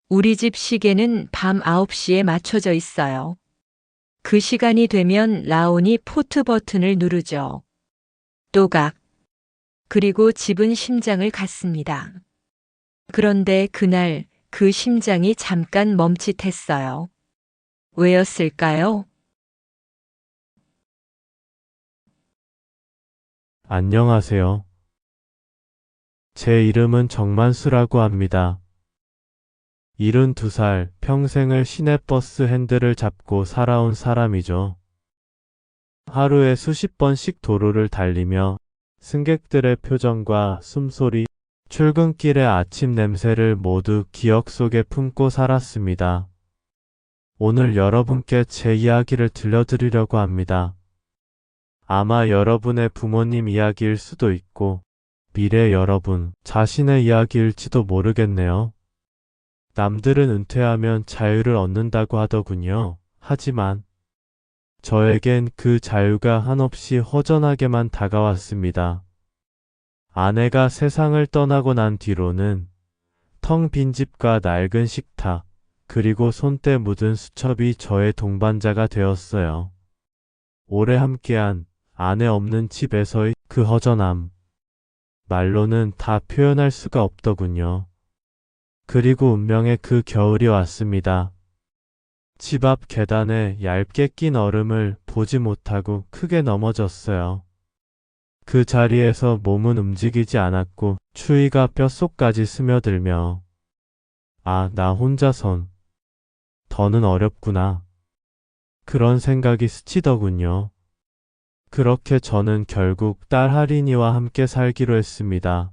우리 집 시계는 밤 9시에 맞춰져 있어요. 그 시간이 되면 라온이 포트 버튼을 누르죠. 또각. 그리고 집은 심장을 갔습니다. 그런데 그날 그 심장이 잠깐 멈칫했어요. 왜였을까요? 안녕하세요. 제 이름은 정만수라고 합니다. 72살, 평생을 시내버스 핸들을 잡고 살아온 사람이죠. 하루에 수십 번씩 도로를 달리며 승객들의 표정과 숨소리, 출근길의 아침 냄새를 모두 기억 속에 품고 살았습니다. 오늘 여러분께 제 이야기를 들려드리려고 합니다. 아마 여러분의 부모님 이야기일 수도 있고, 미래 여러분 자신의 이야기일지도 모르겠네요. 남들은 은퇴하면 자유를 얻는다고 하더군요. 하지만 저에겐 그 자유가 한없이 허전하게만 다가왔습니다. 아내가 세상을 떠나고 난 뒤로는 텅 빈 집과 낡은 식탁, 그리고 손때 묻은 수첩이 저의 동반자가 되었어요. 오래 함께한 아내 없는 집에서의 그 허전함. 말로는 다 표현할 수가 없더군요. 그리고 운명의 그 겨울이 왔습니다. 집 앞 계단에 얇게 낀 얼음을 보지 못하고 크게 넘어졌어요. 그 자리에서 몸은 움직이지 않았고 추위가 뼛속까지 스며들며 아, 나 혼자선 더는 어렵구나. 그런 생각이 스치더군요. 그렇게 저는 결국 딸 할인이와 함께 살기로 했습니다.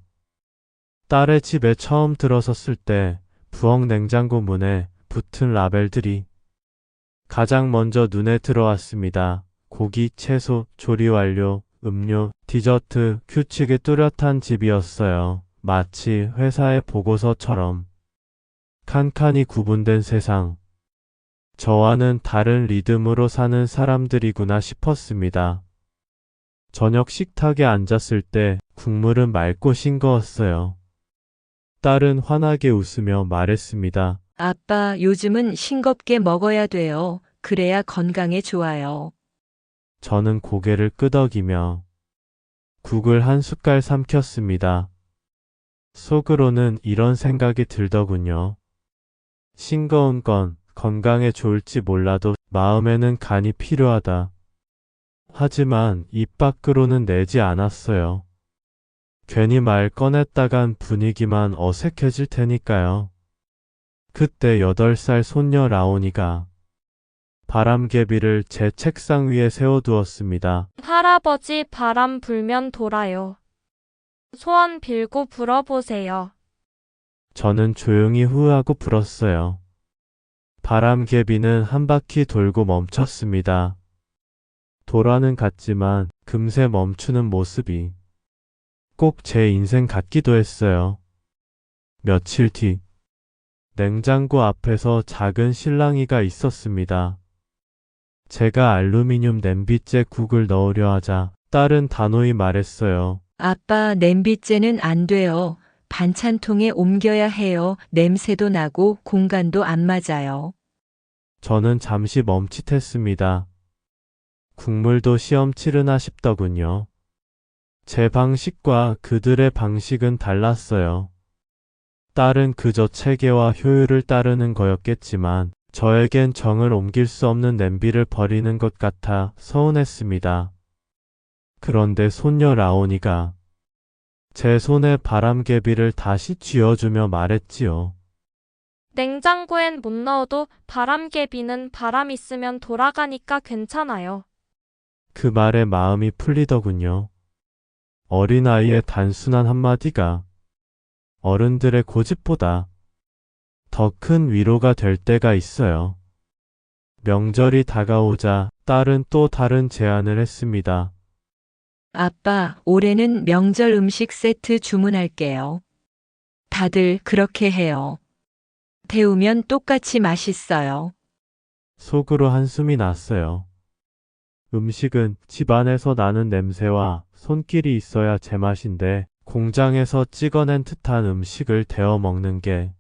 딸의 집에 처음 들어섰을 때 부엌 냉장고 문에 붙은 라벨들이 가장 먼저 눈에 들어왔습니다. 고기, 채소, 조리 완료, 음료, 디저트, 규칙이 뚜렷한 집이었어요. 마치 회사의 보고서처럼 칸칸이 구분된 세상. 저와는 다른 리듬으로 사는 사람들이구나 싶었습니다. 저녁 식탁에 앉았을 때 국물은 맑고 싱거웠어요. 딸은 환하게 웃으며 말했습니다. 아빠, 요즘은 싱겁게 먹어야 돼요. 그래야 건강에 좋아요. 저는 고개를 끄덕이며 국을 한 숟갈 삼켰습니다. 속으로는 이런 생각이 들더군요. 싱거운 건 건강에 좋을지 몰라도 마음에는 간이 필요하다. 하지만 입 밖으로는 내지 않았어요. 괜히 말 꺼냈다간 분위기만 어색해질 테니까요. 그때 8살 손녀 라온이가 바람개비를 제 책상 위에 세워두었습니다. 할아버지 바람 불면 돌아요. 소원 빌고 불어보세요. 저는 조용히 후하고 불었어요. 바람개비는 한 바퀴 돌고 멈췄습니다. 돌아는 갔지만 금세 멈추는 모습이 꼭 제 인생 같기도 했어요. 며칠 뒤 냉장고 앞에서 작은 실랑이가 있었습니다. 제가 알루미늄 냄비째 국을 넣으려 하자 딸은 단호히 말했어요. 아빠, 냄비째는 안 돼요. 반찬통에 옮겨야 해요. 냄새도 나고 공간도 안 맞아요. 저는 잠시 멈칫했습니다. 국물도 시험 치르나 싶더군요. 제 방식과 그들의 방식은 달랐어요. 딸은 그저 체계와 효율을 따르는 거였겠지만 저에겐 정을 옮길 수 없는 냄비를 버리는 것 같아 서운했습니다. 그런데 손녀 라온이가 제 손에 바람개비를 다시 쥐어주며 말했지요. 냉장고엔 못 넣어도 바람개비는 바람 있으면 돌아가니까 괜찮아요. 그 말에 마음이 풀리더군요. 어린아이의 단순한 한마디가 어른들의 고집보다 더 큰 위로가 될 때가 있어요. 명절이 다가오자 딸은 또 다른 제안을 했습니다. 아빠, 올해는 명절 음식 세트 주문할게요. 다들 그렇게 해요. 태우면 똑같이 맛있어요. 속으로 한숨이 났어요. 음식은 집안에서 나는 냄새와 손길이 있어야 제맛인데 공장에서 찍어낸 듯한 음식을 데워 먹는 게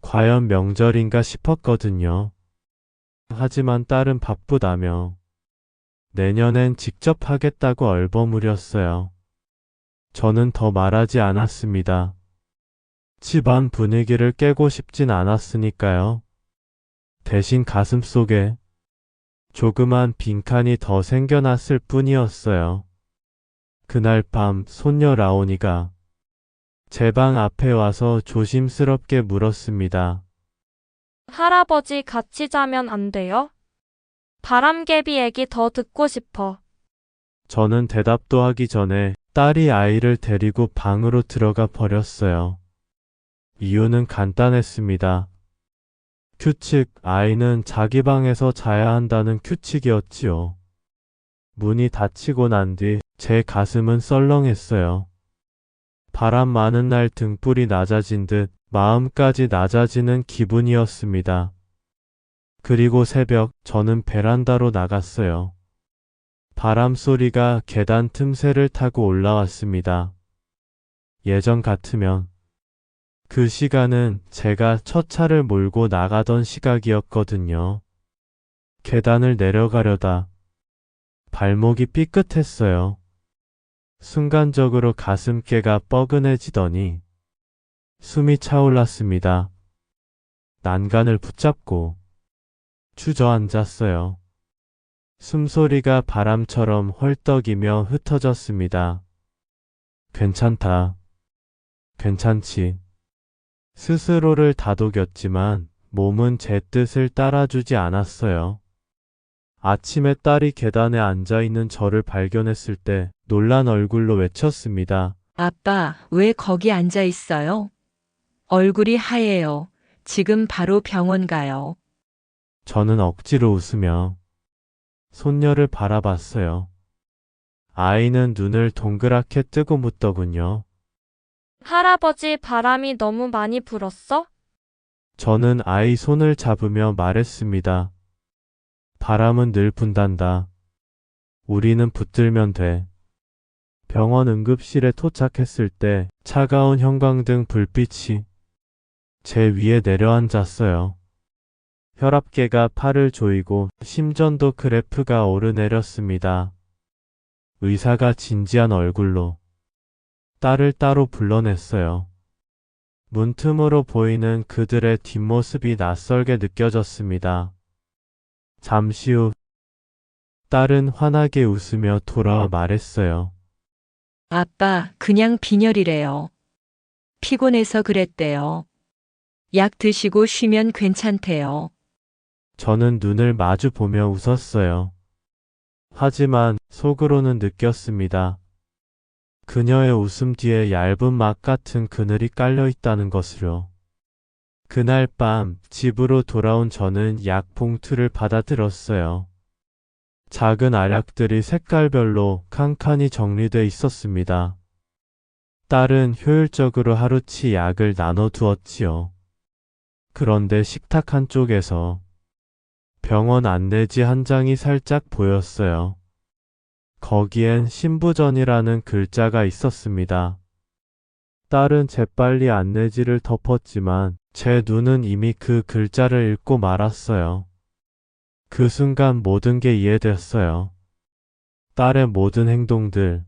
과연 명절인가 싶었거든요. 하지만 딸은 바쁘다며 내년엔 직접 하겠다고 얼버무렸어요. 저는 더 말하지 않았습니다. 집안 분위기를 깨고 싶진 않았으니까요. 대신 가슴속에 조그만 빈칸이 더 생겨났을 뿐이었어요. 그날 밤 손녀 라온이가 제 방 앞에 와서 조심스럽게 물었습니다. 할아버지 같이 자면 안 돼요? 바람개비 얘기 더 듣고 싶어. 저는 대답도 하기 전에 딸이 아이를 데리고 방으로 들어가 버렸어요. 이유는 간단했습니다. 규칙, 아이는 자기 방에서 자야 한다는 규칙이었지요. 문이 닫히고 난 뒤 제 가슴은 썰렁했어요. 바람 많은 날 등불이 낮아진 듯 마음까지 낮아지는 기분이었습니다. 그리고 새벽 저는 베란다로 나갔어요. 바람 소리가 계단 틈새를 타고 올라왔습니다. 예전 같으면 그 시간은 제가 첫 차를 몰고 나가던 시각이었거든요. 계단을 내려가려다 발목이 삐끗했어요. 순간적으로 가슴께가 뻐근해지더니 숨이 차올랐습니다. 난간을 붙잡고 주저앉았어요. 숨소리가 바람처럼 헐떡이며 흩어졌습니다. 괜찮다. 괜찮지. 스스로를 다독였지만 몸은 제 뜻을 따라주지 않았어요. 아침에 딸이 계단에 앉아있는 저를 발견했을 때 놀란 얼굴로 외쳤습니다. 아빠, 왜 거기 앉아 있어요? 얼굴이 하얘요. 지금 바로 병원 가요. 저는 억지로 웃으며 손녀를 바라봤어요. 아이는 눈을 동그랗게 뜨고 묻더군요. 할아버지 바람이 너무 많이 불었어? 저는 아이 손을 잡으며 말했습니다. 바람은 늘 분단다. 우리는 붙들면 돼. 병원 응급실에 도착했을 때 차가운 형광등 불빛이 제 위에 내려앉았어요. 혈압계가 팔을 조이고 심전도 그래프가 오르내렸습니다. 의사가 진지한 얼굴로 딸을 따로 불러냈어요. 문틈으로 보이는 그들의 뒷모습이 낯설게 느껴졌습니다. 잠시 후 딸은 환하게 웃으며 돌아와 말했어요. 아빠, 그냥 빈혈이래요. 피곤해서 그랬대요. 약 드시고 쉬면 괜찮대요. 저는 눈을 마주 보며 웃었어요. 하지만 속으로는 느꼈습니다. 그녀의 웃음 뒤에 얇은 막 같은 그늘이 깔려 있다는 것을요. 그날 밤 집으로 돌아온 저는 약 봉투를 받아들었어요. 작은 알약들이 색깔별로 칸칸이 정리돼 있었습니다. 딸은 효율적으로 하루치 약을 나눠두었지요. 그런데 식탁 한쪽에서 병원 안내지 한 장이 살짝 보였어요. 거기엔 신부전이라는 글자가 있었습니다. 딸은 재빨리 안내지를 덮었지만 제 눈은 이미 그 글자를 읽고 말았어요. 그 순간 모든 게 이해됐어요. 딸의 모든 행동들,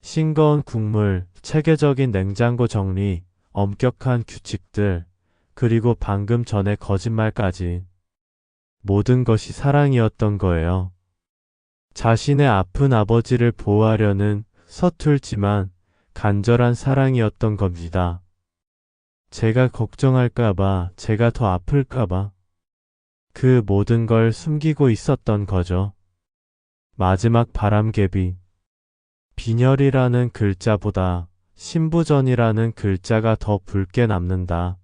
싱거운 국물, 체계적인 냉장고 정리, 엄격한 규칙들, 그리고 방금 전의 거짓말까지. 모든 것이 사랑이었던 거예요. 자신의 아픈 아버지를 보호하려는 서툴지만 간절한 사랑이었던 겁니다. 제가 걱정할까봐, 제가 더 아플까봐 그 모든 걸 숨기고 있었던 거죠. 마지막 바람개비. 빈혈이라는 글자보다 신부전이라는 글자가 더 붉게 남는다.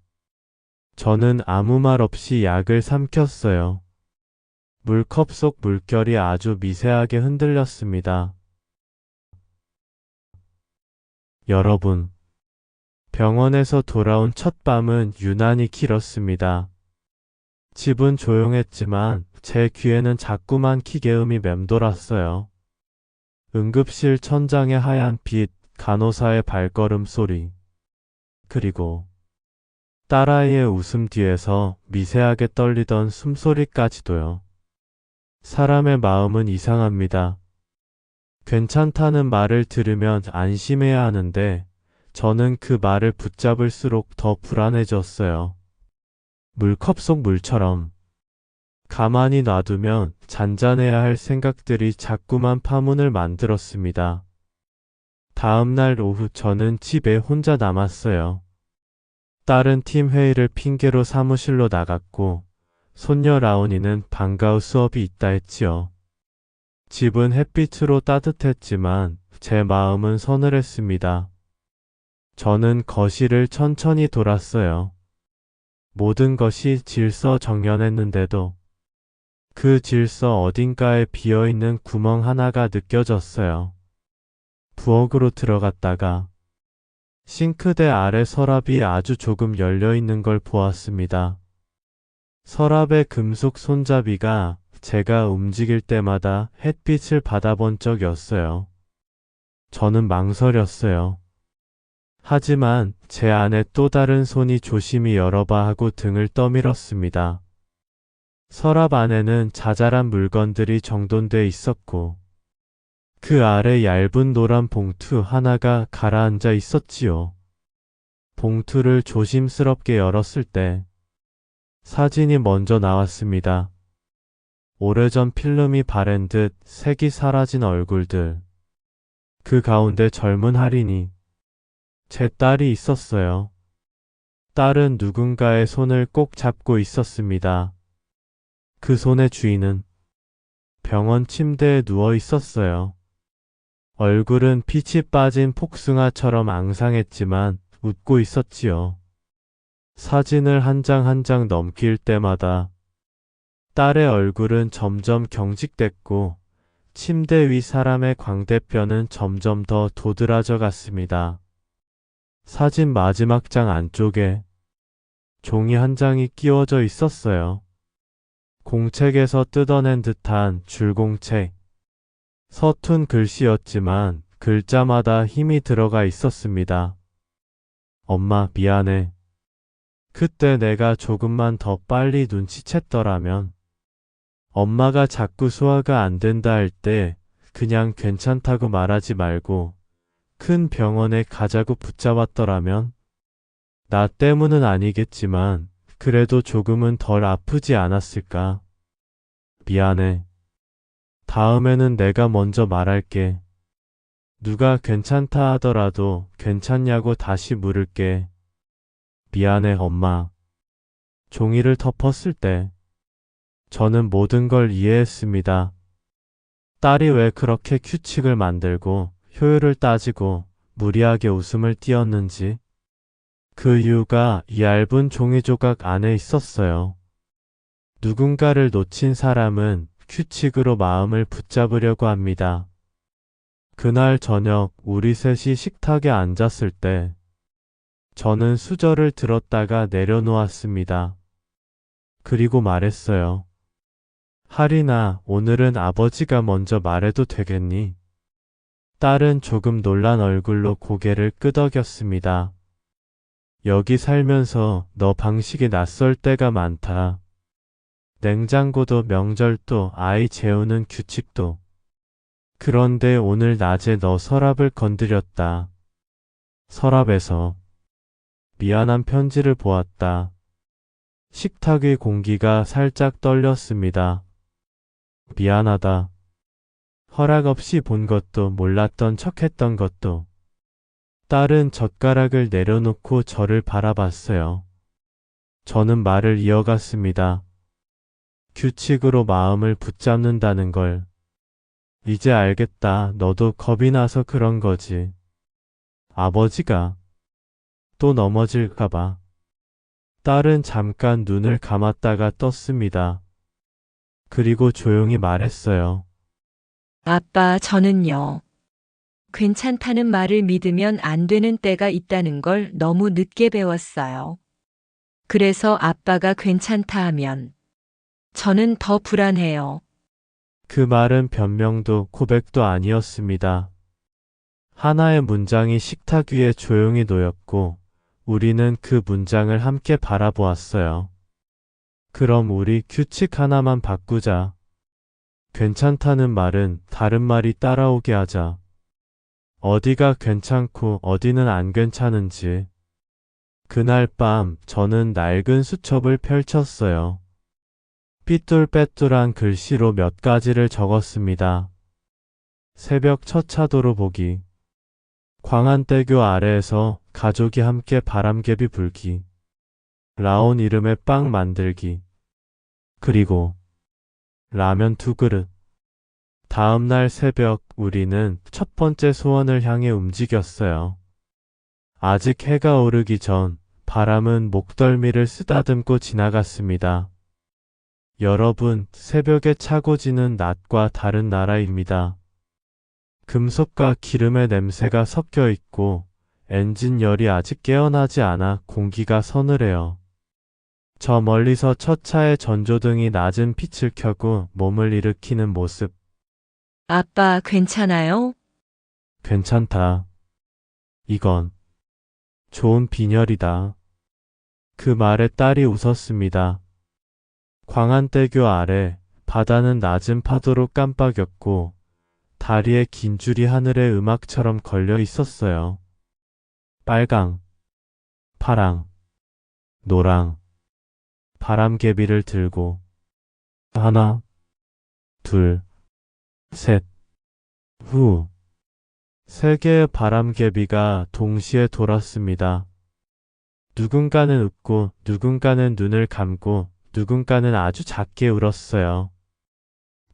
저는 아무 말 없이 약을 삼켰어요. 물컵 속 물결이 아주 미세하게 흔들렸습니다. 여러분, 병원에서 돌아온 첫 밤은 유난히 길었습니다. 집은 조용했지만 제 귀에는 자꾸만 기계음이 맴돌았어요. 응급실 천장의 하얀 빛, 간호사의 발걸음 소리, 그리고 딸아이의 웃음 뒤에서 미세하게 떨리던 숨소리까지도요. 사람의 마음은 이상합니다. 괜찮다는 말을 들으면 안심해야 하는데 저는 그 말을 붙잡을수록 더 불안해졌어요. 물컵 속 물처럼 가만히 놔두면 잔잔해야 할 생각들이 자꾸만 파문을 만들었습니다. 다음 날 오후 저는 집에 혼자 남았어요. 딸은 팀 회의를 핑계로 사무실로 나갔고 손녀 라온이는 방과 후 수업이 있다 했지요. 집은 햇빛으로 따뜻했지만 제 마음은 서늘했습니다. 저는 거실을 천천히 돌았어요. 모든 것이 질서정연했는데도 그 질서 어딘가에 비어있는 구멍 하나가 느껴졌어요. 부엌으로 들어갔다가 싱크대 아래 서랍이 아주 조금 열려있는 걸 보았습니다. 서랍의 금속 손잡이가 제가 움직일 때마다 햇빛을 받아본 적이었어요. 저는 망설였어요. 하지만 제 안에 또 다른 손이 조심히 열어봐 하고 등을 떠밀었습니다. 서랍 안에는 자잘한 물건들이 정돈돼 있었고 그 아래 얇은 노란 봉투 하나가 가라앉아 있었지요. 봉투를 조심스럽게 열었을 때 사진이 먼저 나왔습니다. 오래전 필름이 바랜 듯 색이 사라진 얼굴들. 그 가운데 젊은 할인이 제 딸이 있었어요. 딸은 누군가의 손을 꼭 잡고 있었습니다. 그 손의 주인은 병원 침대에 누워 있었어요. 얼굴은 빛이 빠진 복숭아처럼 앙상했지만 웃고 있었지요. 사진을 한 장 한 장 넘길 때마다 딸의 얼굴은 점점 경직됐고 침대 위 사람의 광대뼈는 점점 더 도드라져 갔습니다. 사진 마지막 장 안쪽에 종이 한 장이 끼워져 있었어요. 공책에서 뜯어낸 듯한 줄공책. 서툰 글씨였지만 글자마다 힘이 들어가 있었습니다. 엄마, 미안해. 그때 내가 조금만 더 빨리 눈치챘더라면. 엄마가 자꾸 소화가 안 된다 할 때 그냥 괜찮다고 말하지 말고 큰 병원에 가자고 붙잡았더라면. 나 때문은 아니겠지만 그래도 조금은 덜 아프지 않았을까. 미안해. 다음에는 내가 먼저 말할게. 누가 괜찮다 하더라도 괜찮냐고 다시 물을게. 미안해, 엄마. 종이를 덮었을 때 저는 모든 걸 이해했습니다. 딸이 왜 그렇게 규칙을 만들고 효율을 따지고 무리하게 웃음을 띄었는지. 그 이유가 이 얇은 종이 조각 안에 있었어요. 누군가를 놓친 사람은 규칙으로 마음을 붙잡으려고 합니다. 그날 저녁 우리 셋이 식탁에 앉았을 때 저는 수저를 들었다가 내려놓았습니다. 그리고 말했어요. 할인아, 오늘은 아버지가 먼저 말해도 되겠니? 딸은 조금 놀란 얼굴로 고개를 끄덕였습니다. 여기 살면서 너 방식이 낯설 때가 많다. 냉장고도 명절도 아이 재우는 규칙도. 그런데 오늘 낮에 너 서랍을 건드렸다. 서랍에서 미안한 편지를 보았다. 식탁의 공기가 살짝 떨렸습니다. 미안하다. 허락 없이 본 것도 몰랐던 척했던 것도. 딸은 젓가락을 내려놓고 저를 바라봤어요. 저는 말을 이어갔습니다. 규칙으로 마음을 붙잡는다는 걸. 이제 알겠다. 너도 겁이 나서 그런 거지. 아버지가 또 넘어질까봐. 딸은 잠깐 눈을 감았다가 떴습니다. 그리고 조용히 말했어요. 아빠, 저는요. 괜찮다는 말을 믿으면 안 되는 때가 있다는 걸 너무 늦게 배웠어요. 그래서 아빠가 괜찮다 하면 저는 더 불안해요. 그 말은 변명도 고백도 아니었습니다. 하나의 문장이 식탁 위에 조용히 놓였고 우리는 그 문장을 함께 바라보았어요. 그럼 우리 규칙 하나만 바꾸자. 괜찮다는 말은 다른 말이 따라오게 하자. 어디가 괜찮고 어디는 안 괜찮은지. 그날 밤 저는 낡은 수첩을 펼쳤어요. 삐뚤빼뚤한 글씨로 몇 가지를 적었습니다. 새벽 첫 차도로 보기. 광안대교 아래에서 가족이 함께 바람개비 불기. 라온 이름의 빵 만들기. 그리고 라면 2그릇. 다음 날 새벽 우리는 첫 번째 소원을 향해 움직였어요. 아직 해가 오르기 전 바람은 목덜미를 쓰다듬고 지나갔습니다. 여러분, 새벽에 차고 지는 낮과 다른 나라입니다. 금속과 기름의 냄새가 섞여 있고 엔진 열이 아직 깨어나지 않아 공기가 서늘해요. 저 멀리서 첫 차의 전조등이 낮은 빛을 켜고 몸을 일으키는 모습. 아빠, 괜찮아요? 괜찮다. 이건 좋은 빈혈이다. 그 말에 딸이 웃었습니다. 광안대교 아래 바다는 낮은 파도로 깜빡였고 다리에 긴 줄이 하늘의 음악처럼 걸려 있었어요. 빨강, 파랑, 노랑, 바람개비를 들고 하나, 둘, 셋, 후. 3개의 바람개비가 동시에 돌았습니다. 누군가는 웃고 누군가는 눈을 감고 누군가는 아주 작게 울었어요.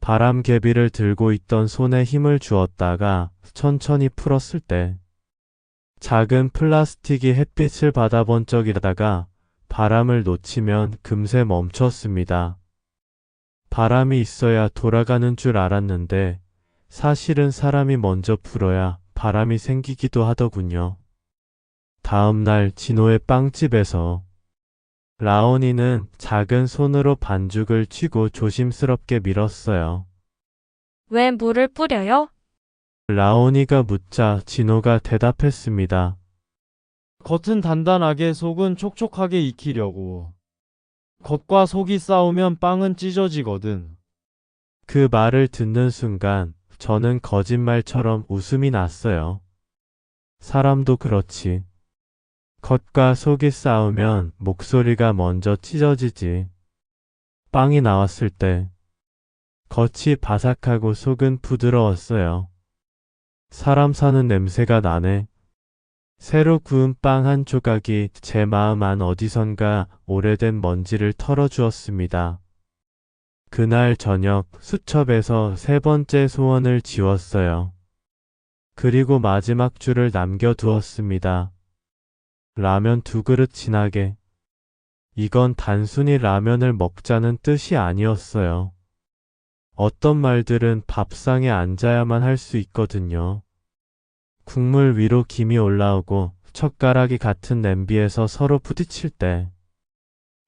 바람개비를 들고 있던 손에 힘을 주었다가 천천히 풀었을 때 작은 플라스틱이 햇빛을 받아 번쩍이다가 바람을 놓치면 금세 멈췄습니다. 바람이 있어야 돌아가는 줄 알았는데 사실은 사람이 먼저 불어야 바람이 생기기도 하더군요. 다음 날 진호의 빵집에서 라온이는 작은 손으로 반죽을 쥐고 조심스럽게 밀었어요. 왜 물을 뿌려요? 라온이가 묻자 진호가 대답했습니다. 겉은 단단하게 속은 촉촉하게 익히려고. 겉과 속이 싸우면 빵은 찢어지거든. 그 말을 듣는 순간 저는 거짓말처럼 웃음이 났어요. 사람도 그렇지. 겉과 속이 싸우면 목소리가 먼저 찢어지지. 빵이 나왔을 때 겉이 바삭하고 속은 부드러웠어요. 사람 사는 냄새가 나네. 새로 구운 빵 한 조각이 제 마음 안 어디선가 오래된 먼지를 털어주었습니다. 그날 저녁 수첩에서 3번째 소원을 지웠어요. 그리고 마지막 줄을 남겨두었습니다. 라면 2그릇 진하게. 이건 단순히 라면을 먹자는 뜻이 아니었어요. 어떤 말들은 밥상에 앉아야만 할 수 있거든요. 국물 위로 김이 올라오고 젓가락이 같은 냄비에서 서로 부딪힐 때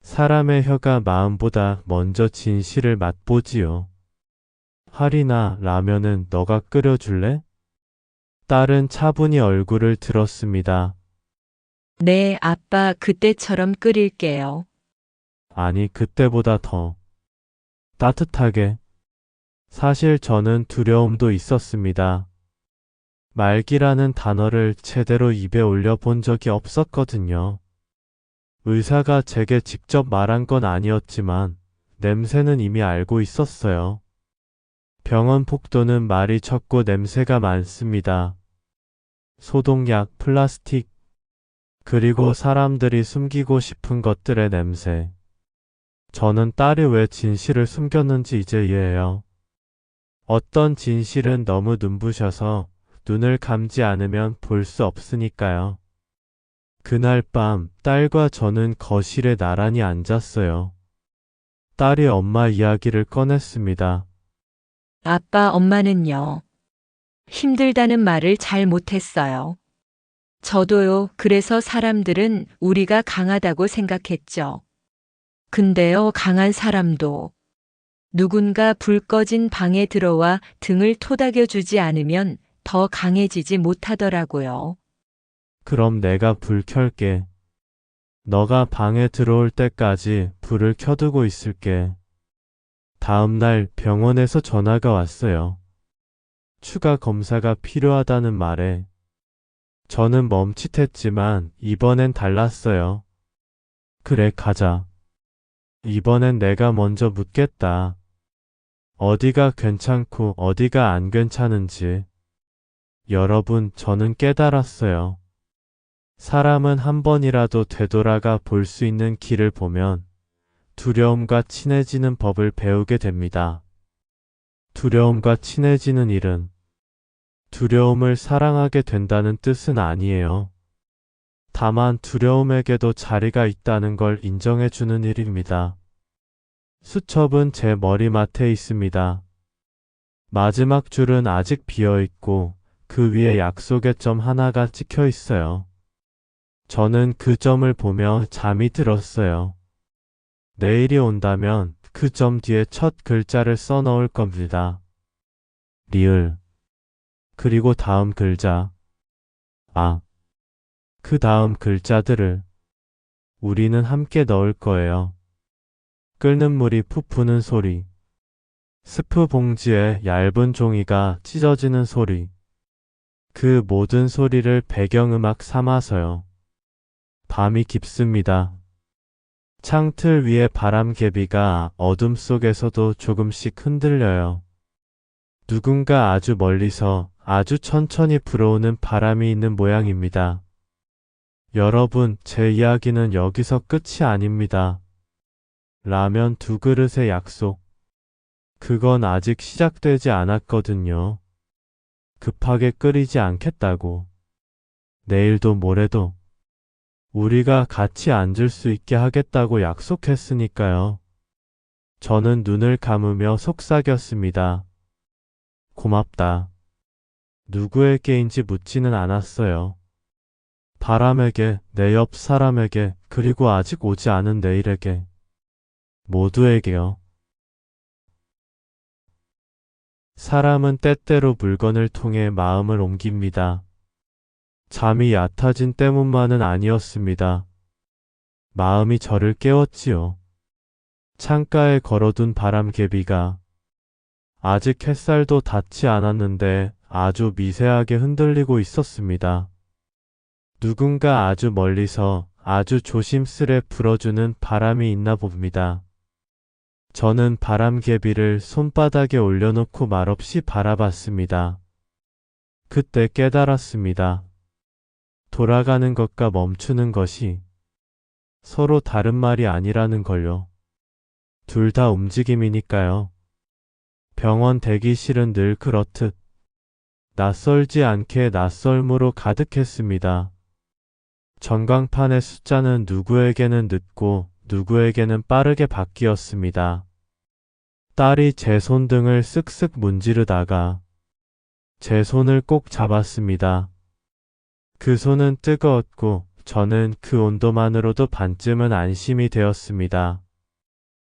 사람의 혀가 마음보다 먼저 진실을 맛보지요. 하리나 라면은 너가 끓여줄래? 딸은 차분히 얼굴을 들었습니다. 네, 아빠, 그때처럼 끓일게요. 아니, 그때보다 더 따뜻하게. 사실 저는 두려움도 있었습니다. 말기라는 단어를 제대로 입에 올려본 적이 없었거든요. 의사가 제게 직접 말한 건 아니었지만 냄새는 이미 알고 있었어요. 병원 복도는 말이 적고 냄새가 많습니다. 소독약, 플라스틱, 그리고 사람들이 숨기고 싶은 것들의 냄새. 저는 딸이 왜 진실을 숨겼는지 이제 이해해요. 어떤 진실은 너무 눈부셔서 눈을 감지 않으면 볼 수 없으니까요. 그날 밤 딸과 저는 거실에 나란히 앉았어요. 딸이 엄마 이야기를 꺼냈습니다. 아빠, 엄마는요. 힘들다는 말을 잘 못했어요. 저도요. 그래서 사람들은 우리가 강하다고 생각했죠. 근데요, 강한 사람도 누군가 불 꺼진 방에 들어와 등을 토닥여주지 않으면 더 강해지지 못하더라고요. 그럼 내가 불 켤게. 너가 방에 들어올 때까지 불을 켜두고 있을게. 다음 날 병원에서 전화가 왔어요. 추가 검사가 필요하다는 말에 저는 멈칫했지만 이번엔 달랐어요. 그래, 가자. 이번엔 내가 먼저 묻겠다. 어디가 괜찮고 어디가 안 괜찮은지. 여러분, 저는 깨달았어요. 사람은 한 번이라도 되돌아가 볼 수 있는 길을 보면 두려움과 친해지는 법을 배우게 됩니다. 두려움과 친해지는 일은 두려움을 사랑하게 된다는 뜻은 아니에요. 다만 두려움에게도 자리가 있다는 걸 인정해 주는 일입니다. 수첩은 제 머리맡에 있습니다. 마지막 줄은 아직 비어 있고 그 위에 약속의 점 하나가 찍혀 있어요. 저는 그 점을 보며 잠이 들었어요. 내일이 온다면 그 점 뒤에 첫 글자를 써 넣을 겁니다. 리을. 그리고 다음 글자. 아. 그 다음 글자들을 우리는 함께 넣을 거예요. 끓는 물이 푸푸는 소리. 스프 봉지에 얇은 종이가 찢어지는 소리. 그 모든 소리를 배경음악 삼아서요. 밤이 깊습니다. 창틀 위에 바람개비가 어둠 속에서도 조금씩 흔들려요. 누군가 아주 멀리서 아주 천천히 불어오는 바람이 있는 모양입니다. 여러분, 제 이야기는 여기서 끝이 아닙니다. 라면 2그릇의 약속. 그건 아직 시작되지 않았거든요. 급하게 끓이지 않겠다고. 내일도 모레도 우리가 같이 앉을 수 있게 하겠다고 약속했으니까요. 저는 눈을 감으며 속삭였습니다. 고맙다. 누구에게인지 묻지는 않았어요. 바람에게, 내 옆 사람에게, 그리고 아직 오지 않은 내일에게. 모두에게요. 사람은 때때로 물건을 통해 마음을 옮깁니다. 잠이 얕아진 때문만은 아니었습니다. 마음이 저를 깨웠지요. 창가에 걸어둔 바람개비가 아직 햇살도 닿지 않았는데 아주 미세하게 흔들리고 있었습니다. 누군가 아주 멀리서 아주 조심스레 불어주는 바람이 있나 봅니다. 저는 바람개비를 손바닥에 올려놓고 말없이 바라봤습니다. 그때 깨달았습니다. 돌아가는 것과 멈추는 것이 서로 다른 말이 아니라는 걸요. 둘 다 움직임이니까요. 병원 대기실은 늘 그렇듯 낯설지 않게 낯설므로 가득했습니다. 전광판의 숫자는 누구에게는 늦고 누구에게는 빠르게 바뀌었습니다. 딸이 제 손등을 쓱쓱 문지르다가 제 손을 꼭 잡았습니다. 그 손은 뜨거웠고 저는 그 온도만으로도 반쯤은 안심이 되었습니다.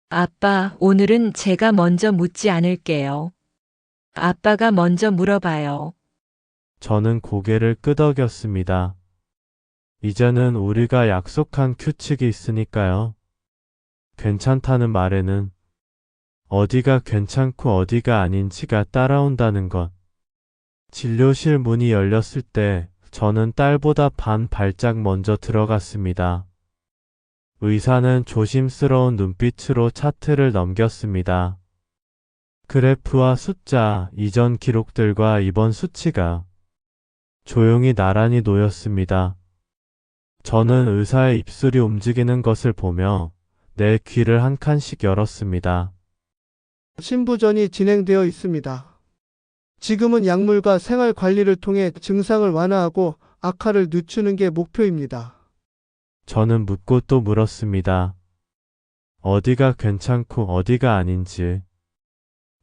아빠, 오늘은 제가 먼저 묻지 않을게요. 아빠가 먼저 물어봐요. 저는 고개를 끄덕였습니다. 이제는 우리가 약속한 규칙이 있으니까요. 괜찮다는 말에는 어디가 괜찮고 어디가 아닌지가 따라온다는 것. 진료실 문이 열렸을 때 저는 딸보다 반 발짝 먼저 들어갔습니다. 의사는 조심스러운 눈빛으로 차트를 넘겼습니다. 그래프와 숫자, 이전 기록들과 이번 수치가 조용히 나란히 놓였습니다. 저는 의사의 입술이 움직이는 것을 보며 내 귀를 한 칸씩 열었습니다. 신부전이 진행되어 있습니다. 지금은 약물과 생활 관리를 통해 증상을 완화하고 악화를 늦추는 게 목표입니다. 저는 묻고 또 물었습니다. 어디가 괜찮고 어디가 아닌지,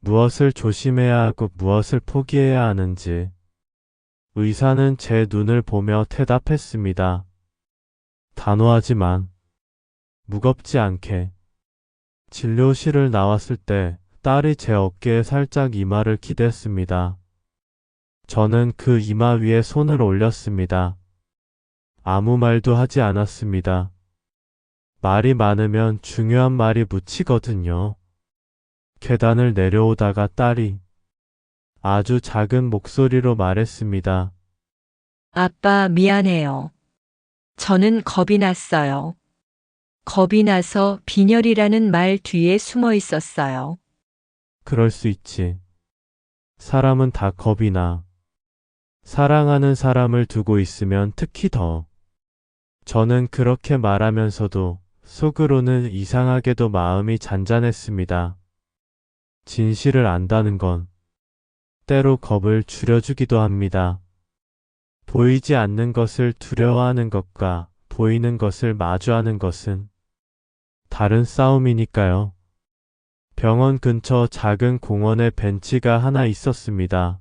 무엇을 조심해야 하고 무엇을 포기해야 하는지. 의사는 제 눈을 보며 대답했습니다. 단호하지만 무겁지 않게. 진료실을 나왔을 때 딸이 제 어깨에 살짝 이마를 기댔습니다. 저는 그 이마 위에 손을 올렸습니다. 아무 말도 하지 않았습니다. 말이 많으면 중요한 말이 묻히거든요. 계단을 내려오다가 딸이 아주 작은 목소리로 말했습니다. 아빠, 미안해요. 저는 겁이 났어요. 겁이 나서 빈혈이라는 말 뒤에 숨어 있었어요. 그럴 수 있지. 사람은 다 겁이 나. 사랑하는 사람을 두고 있으면 특히 더. 저는 그렇게 말하면서도 속으로는 이상하게도 마음이 잔잔했습니다. 진실을 안다는 건 때로 겁을 줄여주기도 합니다. 보이지 않는 것을 두려워하는 것과 보이는 것을 마주하는 것은 다른 싸움이니까요. 병원 근처 작은 공원에 벤치가 하나 있었습니다.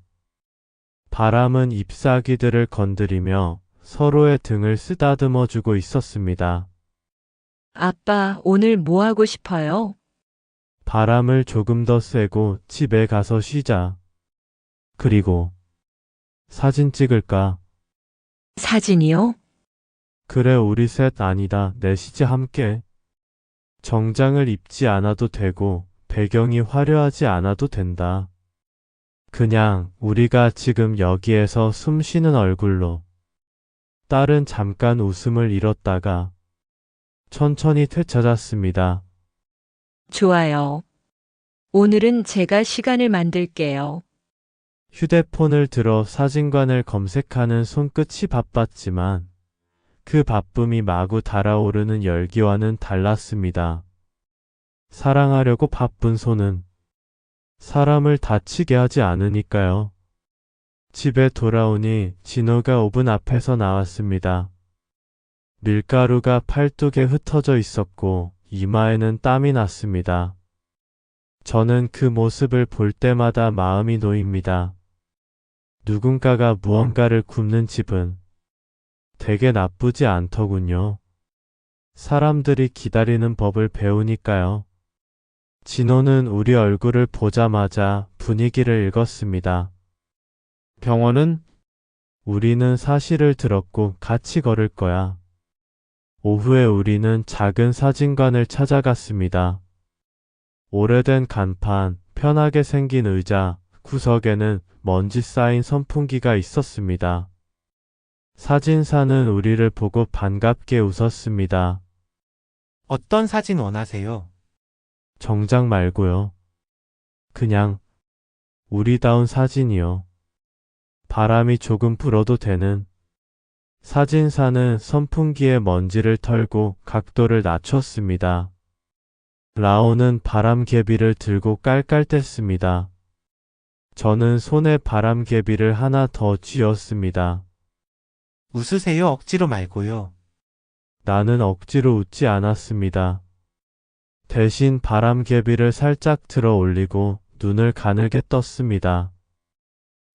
바람은 잎사귀들을 건드리며 서로의 등을 쓰다듬어 주고 있었습니다. 아빠, 오늘 뭐 하고 싶어요? 바람을 조금 더 쐬고 집에 가서 쉬자. 그리고 사진 찍을까? 사진이요? 그래, 우리 셋 아니다, 넷이지 함께. 정장을 입지 않아도 되고 배경이 화려하지 않아도 된다. 그냥 우리가 지금 여기에서 숨 쉬는 얼굴로. 딸은 잠깐 웃음을 잃었다가 천천히 되찾았습니다. 좋아요. 오늘은 제가 시간을 만들게요. 휴대폰을 들어 사진관을 검색하는 손끝이 바빴지만 그 바쁨이 마구 달아오르는 열기와는 달랐습니다. 사랑하려고 바쁜 손은 사람을 다치게 하지 않으니까요. 집에 돌아오니 진호가 오븐 앞에서 나왔습니다. 밀가루가 팔뚝에 흩어져 있었고 이마에는 땀이 났습니다. 저는 그 모습을 볼 때마다 마음이 놓입니다. 누군가가 무언가를 굽는 집은 되게 나쁘지 않더군요. 사람들이 기다리는 법을 배우니까요. 진호는 우리 얼굴을 보자마자 분위기를 읽었습니다. 병원은? 우리는 사실을 들었고 같이 걸을 거야. 오후에 우리는 작은 사진관을 찾아갔습니다. 오래된 간판, 편하게 생긴 의자, 구석에는 먼지 쌓인 선풍기가 있었습니다. 사진사는 우리를 보고 반갑게 웃었습니다. 어떤 사진 원하세요? 정장 말고요. 그냥 우리다운 사진이요. 바람이 조금 불어도 되는. 사진사는 선풍기에 먼지를 털고 각도를 낮췄습니다. 라온은 바람개비를 들고 깔깔댔습니다. 저는 손에 바람개비를 하나 더 쥐었습니다. 웃으세요, 억지로 말고요. 나는 억지로 웃지 않았습니다. 대신 바람개비를 살짝 들어 올리고 눈을 가늘게 떴습니다.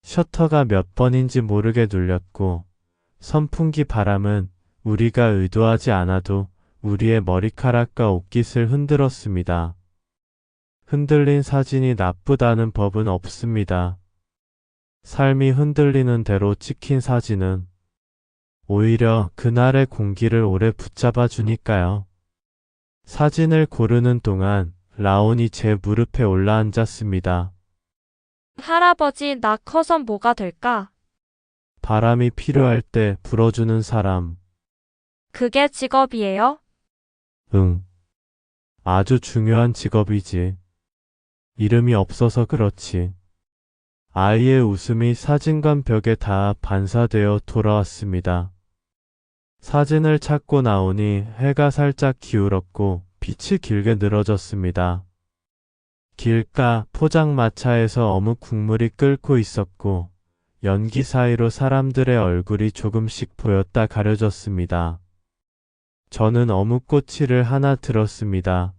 셔터가 몇 번인지 모르게 눌렸고 선풍기 바람은 우리가 의도하지 않아도 우리의 머리카락과 옷깃을 흔들었습니다. 흔들린 사진이 나쁘다는 법은 없습니다. 삶이 흔들리는 대로 찍힌 사진은 오히려 그날의 공기를 오래 붙잡아 주니까요. 사진을 고르는 동안 라온이 제 무릎에 올라앉았습니다. 할아버지, 나 커선 뭐가 될까? 바람이 필요할 때 불어주는 사람. 그게 직업이에요? 응. 아주 중요한 직업이지. 이름이 없어서 그렇지. 아이의 웃음이 사진관 벽에 닿아 반사되어 돌아왔습니다. 사진을 찾고 나오니 해가 살짝 기울었고 빛이 길게 늘어졌습니다. 길가 포장마차에서 어묵 국물이 끓고 있었고 연기 사이로 사람들의 얼굴이 조금씩 보였다 가려졌습니다. 저는 어묵꼬치를 하나 들었습니다.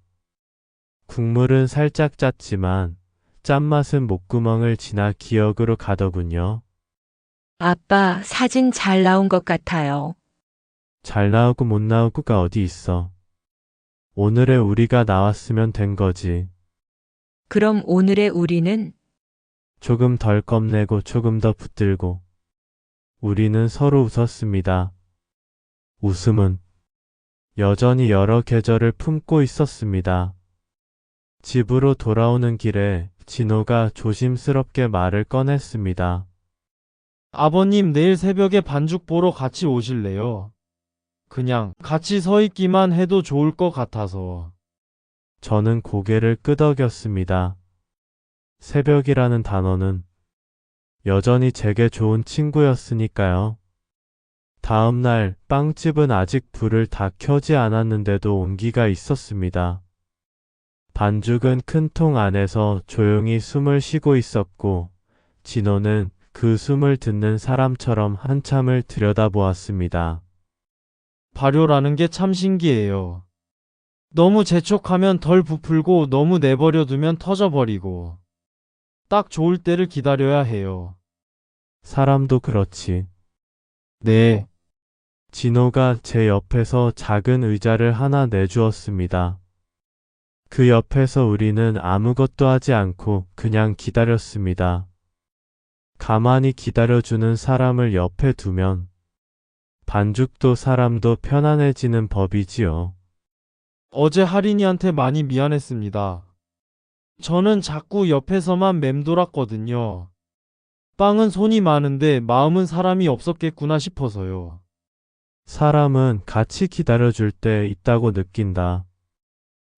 국물은 살짝 짰지만 짠맛은 목구멍을 지나 기억으로 가더군요. 아빠, 사진 잘 나온 것 같아요. 잘 나오고 못 나오고가 어디 있어. 오늘의 우리가 나왔으면 된 거지. 그럼 오늘의 우리는 조금 덜 겁내고 조금 더 붙들고. 우리는 서로 웃었습니다. 웃음은 여전히 여러 계절을 품고 있었습니다. 집으로 돌아오는 길에 진호가 조심스럽게 말을 꺼냈습니다. 아버님 내일 새벽에 반죽 보러 같이 오실래요? 그냥 같이 서 있기만 해도 좋을 것 같아서. 저는 고개를 끄덕였습니다. 새벽이라는 단어는 여전히 제게 좋은 친구였으니까요. 다음 날 빵집은 아직 불을 다 켜지 않았는데도 온기가 있었습니다. 반죽은 큰 통 안에서 조용히 숨을 쉬고 있었고, 진호는 그 숨을 듣는 사람처럼 한참을 들여다보았습니다. 발효라는 게 참 신기해요. 너무 재촉하면 덜 부풀고 너무 내버려 두면 터져버리고. 딱 좋을 때를 기다려야 해요. 사람도 그렇지. 네. 진호가 제 옆에서 작은 의자를 하나 내주었습니다. 그 옆에서 우리는 아무것도 하지 않고 그냥 기다렸습니다. 가만히 기다려주는 사람을 옆에 두면 반죽도 사람도 편안해지는 법이지요. 어제 할인이한테 많이 미안했습니다. 저는 자꾸 옆에서만 맴돌았거든요. 빵은 손이 많은데 마음은 사람이 없었겠구나 싶어서요. 사람은 같이 기다려줄 때 있다고 느낀다.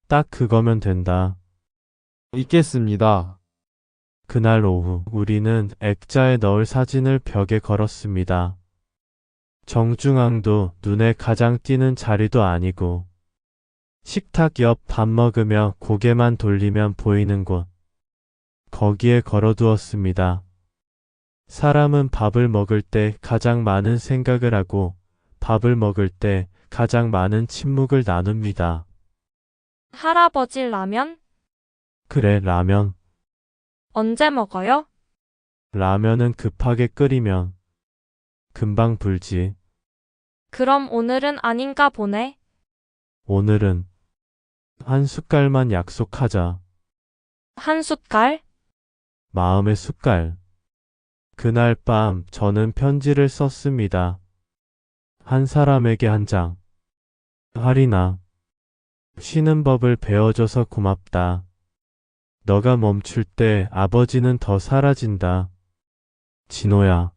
딱 그거면 된다. 있겠습니다. 그날 오후 우리는 액자에 넣을 사진을 벽에 걸었습니다. 정중앙도 눈에 가장 띄는 자리도 아니고 식탁 옆 밥 먹으며 고개만 돌리면 보이는 곳. 거기에 걸어두었습니다. 사람은 밥을 먹을 때 가장 많은 생각을 하고 밥을 먹을 때 가장 많은 침묵을 나눕니다. 할아버지 라면? 그래, 라면. 언제 먹어요? 라면은 급하게 끓이면 금방 불지. 그럼 오늘은 아닌가 보네. 오늘은 한 숟갈만 약속하자. 한 숟갈? 마음의 숟갈. 그날 밤 저는 편지를 썼습니다. 한 사람에게 한 장. 할인아, 쉬는 법을 배워줘서 고맙다. 너가 멈출 때 아버지는 더 사라진다. 진호야.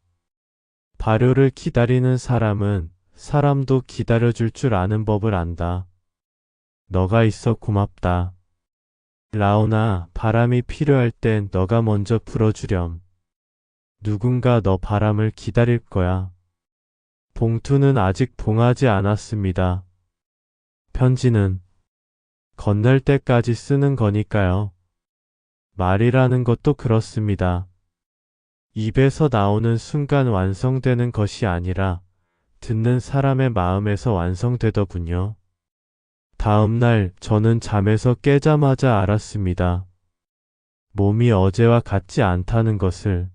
발효를 기다리는 사람은 사람도 기다려줄 줄 아는 법을 안다. 너가 있어 고맙다. 라온아, 바람이 필요할 땐 너가 먼저 불어주렴. 누군가 너 바람을 기다릴 거야. 봉투는 아직 봉하지 않았습니다. 편지는 건넬 때까지 쓰는 거니까요. 말이라는 것도 그렇습니다. 입에서 나오는 순간 완성되는 것이 아니라 듣는 사람의 마음에서 완성되더군요. 다음 날 저는 잠에서 깨자마자 알았습니다. 몸이 어제와 같지 않다는 것을.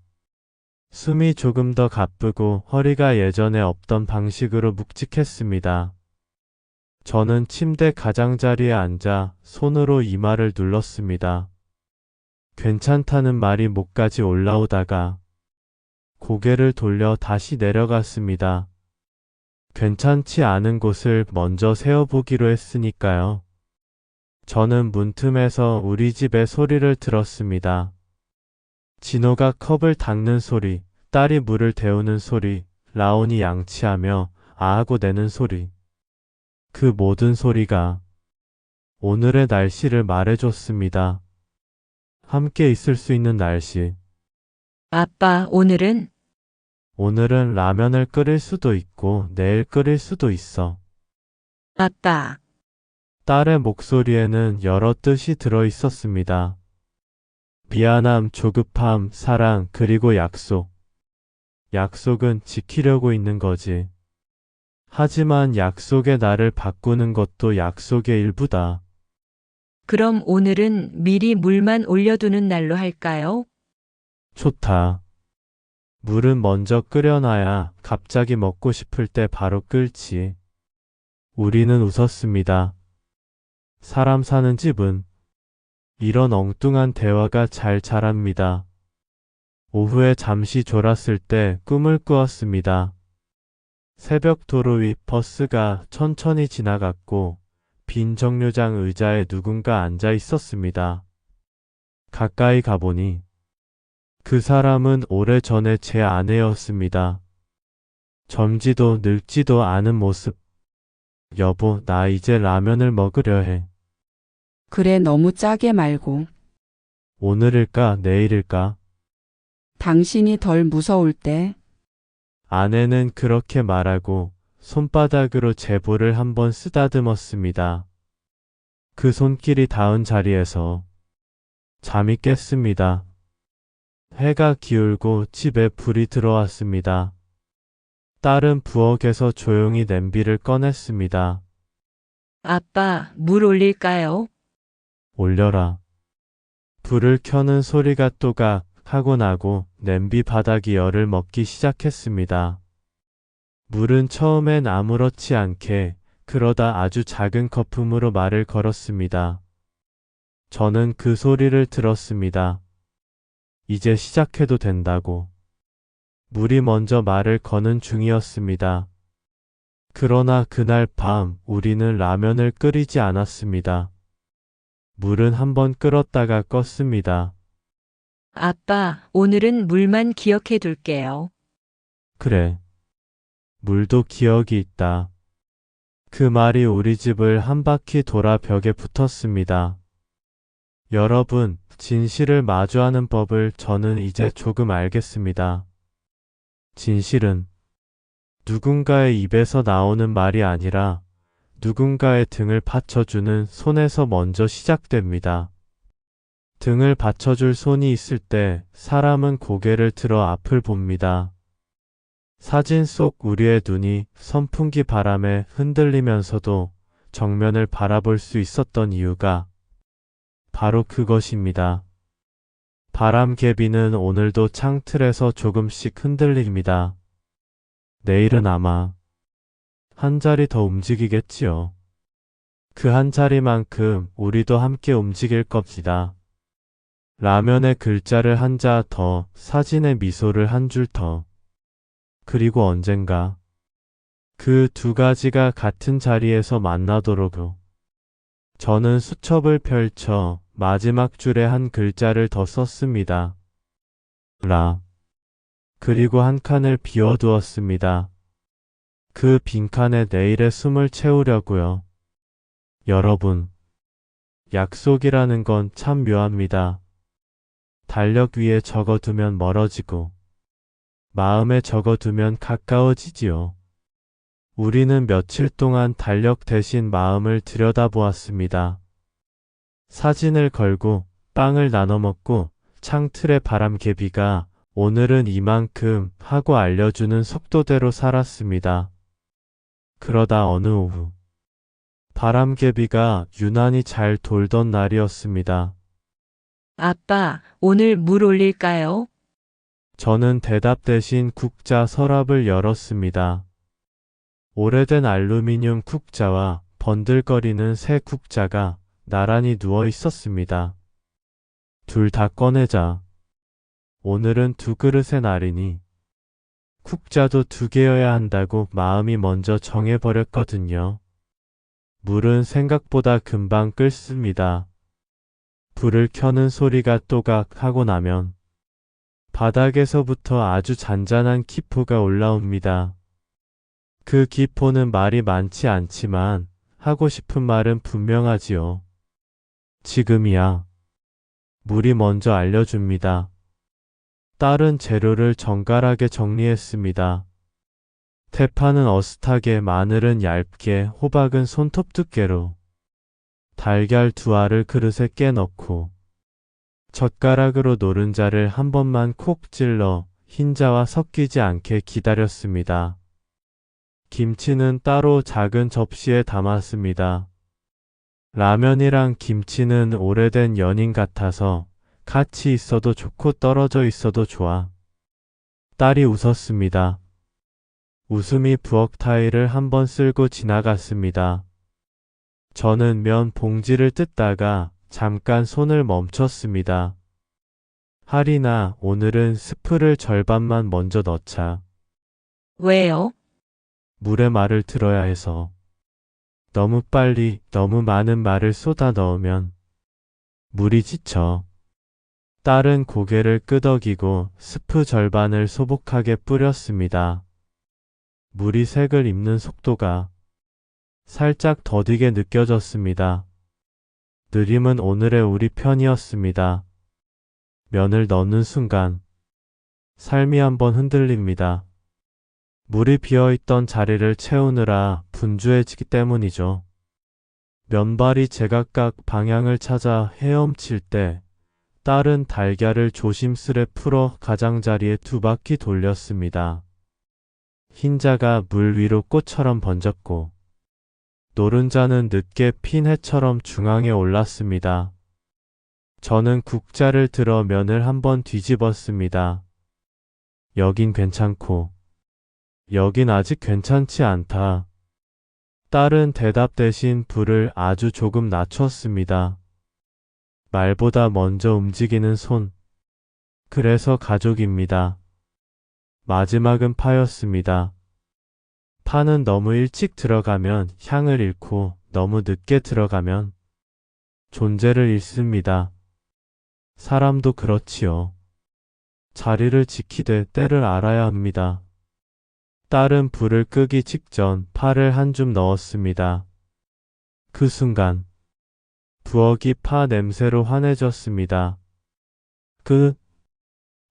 숨이 조금 더 가쁘고 허리가 예전에 없던 방식으로 묵직했습니다. 저는 침대 가장자리에 앉아 손으로 이마를 눌렀습니다. 괜찮다는 말이 목까지 올라오다가 고개를 돌려 다시 내려갔습니다. 괜찮지 않은 곳을 먼저 세어보기로 했으니까요. 저는 문틈에서 우리 집의 소리를 들었습니다. 진호가 컵을 닦는 소리, 딸이 물을 데우는 소리, 라온이 양치하며 아하고 내는 소리. 그 모든 소리가 오늘의 날씨를 말해줬습니다. 함께 있을 수 있는 날씨. 아빠, 오늘은? 오늘은 라면을 끓일 수도 있고 내일 끓일 수도 있어. 아빠, 딸의 목소리에는 여러 뜻이 들어 있었습니다. 미안함, 조급함, 사랑, 그리고 약속. 약속은 지키려고 있는 거지. 하지만 약속의 나를 바꾸는 것도 약속의 일부다. 그럼 오늘은 미리 물만 올려두는 날로 할까요? 좋다. 물은 먼저 끓여놔야 갑자기 먹고 싶을 때 바로 끓지. 우리는 웃었습니다. 사람 사는 집은 이런 엉뚱한 대화가 잘 자랍니다. 오후에 잠시 졸았을 때 꿈을 꾸었습니다. 새벽 도로 위 버스가 천천히 지나갔고 빈 정류장 의자에 누군가 앉아 있었습니다. 가까이 가보니 그 사람은 오래전에 제 아내였습니다. 젊지도 늙지도 않은 모습. 여보, 나 이제 라면을 먹으려 해. 그래, 너무 짜게 말고. 오늘일까, 내일일까? 당신이 덜 무서울 때. 아내는 그렇게 말하고 손바닥으로 제 볼을 한번 쓰다듬었습니다. 그 손길이 닿은 자리에서 잠이 깼습니다. 해가 기울고 집에 불이 들어왔습니다. 딸은 부엌에서 조용히 냄비를 꺼냈습니다. 아빠, 물 올릴까요? 올려라. 불을 켜는 소리가 또각 하고 나고 냄비 바닥이 열을 먹기 시작했습니다. 물은 처음엔 아무렇지 않게 그러다 아주 작은 거품으로 말을 걸었습니다. 저는 그 소리를 들었습니다. 이제 시작해도 된다고. 물이 먼저 말을 거는 중이었습니다. 그러나 그날 밤 우리는 라면을 끓이지 않았습니다. 물은 한번 끓었다가 껐습니다. 아빠, 오늘은 물만 기억해 둘게요. 그래. 물도 기억이 있다. 그 말이 우리 집을 한 바퀴 돌아 벽에 붙었습니다. 여러분, 진실을 마주하는 법을 저는 이제 조금 알겠습니다. 진실은 누군가의 입에서 나오는 말이 아니라 누군가의 등을 받쳐주는 손에서 먼저 시작됩니다. 등을 받쳐줄 손이 있을 때 사람은 고개를 들어 앞을 봅니다. 사진 속 우리의 눈이 선풍기 바람에 흔들리면서도 정면을 바라볼 수 있었던 이유가 바로 그것입니다. 바람개비는 오늘도 창틀에서 조금씩 흔들립니다. 내일은 아마 한 자리 더 움직이겠지요. 그 한 자리만큼 우리도 함께 움직일 겁니다. 라면의 글자를 한 자 더, 사진의 미소를 한 줄 더. 그리고 언젠가 그 두 가지가 같은 자리에서 만나도록. 저는 수첩을 펼쳐 마지막 줄에 한 글자를 더 썼습니다. 라. 그리고 한 칸을 비워두었습니다. 그 빈칸에 내일의 숨을 채우려고요. 여러분, 약속이라는 건 참 묘합니다. 달력 위에 적어두면 멀어지고 마음에 적어두면 가까워지지요. 우리는 며칠 동안 달력 대신 마음을 들여다보았습니다. 사진을 걸고 빵을 나눠 먹고 창틀의 바람개비가 오늘은 이만큼 하고 알려주는 속도대로 살았습니다. 그러다 어느 오후 바람개비가 유난히 잘 돌던 날이었습니다. 아빠, 오늘 물 올릴까요? 저는 대답 대신 국자 서랍을 열었습니다. 오래된 알루미늄 국자와 번들거리는 새 국자가 나란히 누워 있었습니다. 둘 다 꺼내자. 오늘은 두 그릇의 날이니 국자도 두 개여야 한다고 마음이 먼저 정해버렸거든요. 물은 생각보다 금방 끓습니다. 불을 켜는 소리가 또각 하고 나면 바닥에서부터 아주 잔잔한 기포가 올라옵니다. 그 기포는 말이 많지 않지만 하고 싶은 말은 분명하지요. 지금이야. 물이 먼저 알려줍니다. 딸은 재료를 정갈하게 정리했습니다. 대파는 어슷하게, 마늘은 얇게, 호박은 손톱 두께로. 달걀 두 알을 그릇에 깨 넣고 젓가락으로 노른자를 한 번만 콕 찔러 흰자와 섞이지 않게 기다렸습니다. 김치는 따로 작은 접시에 담았습니다. 라면이랑 김치는 오래된 연인 같아서 같이 있어도 좋고 떨어져 있어도 좋아. 딸이 웃었습니다. 웃음이 부엌 타일을 한번 쓸고 지나갔습니다. 저는 면 봉지를 뜯다가 잠깐 손을 멈췄습니다. 하리나, 오늘은 스프를 절반만 먼저 넣자. 왜요? 물의 말을 들어야 해서 너무 빨리 너무 많은 말을 쏟아 넣으면 물이 지쳐 딸은 고개를 끄덕이고 스프 절반을 소복하게 뿌렸습니다. 물이 색을 입는 속도가 살짝 더디게 느껴졌습니다. 느림은 오늘의 우리 편이었습니다. 면을 넣는 순간 삶이 한번 흔들립니다. 물이 비어있던 자리를 채우느라 분주해지기 때문이죠. 면발이 제각각 방향을 찾아 헤엄칠 때 딸은 달걀을 조심스레 풀어 가장자리에 2바퀴 돌렸습니다. 흰자가 물 위로 꽃처럼 번졌고 노른자는 늦게 핀 해처럼 중앙에 올랐습니다. 저는 국자를 들어 면을 한번 뒤집었습니다. 여긴 괜찮고 여긴 아직 괜찮지 않다. 딸은 대답 대신 불을 아주 조금 낮췄습니다. 말보다 먼저 움직이는 손. 그래서 가족입니다. 마지막은 파였습니다. 파는 너무 일찍 들어가면 향을 잃고 너무 늦게 들어가면 존재를 잃습니다. 사람도 그렇지요. 자리를 지키되 때를 알아야 합니다. 딸은 불을 끄기 직전 파를 한 줌 넣었습니다. 그 순간 부엌이 파 냄새로 환해졌습니다.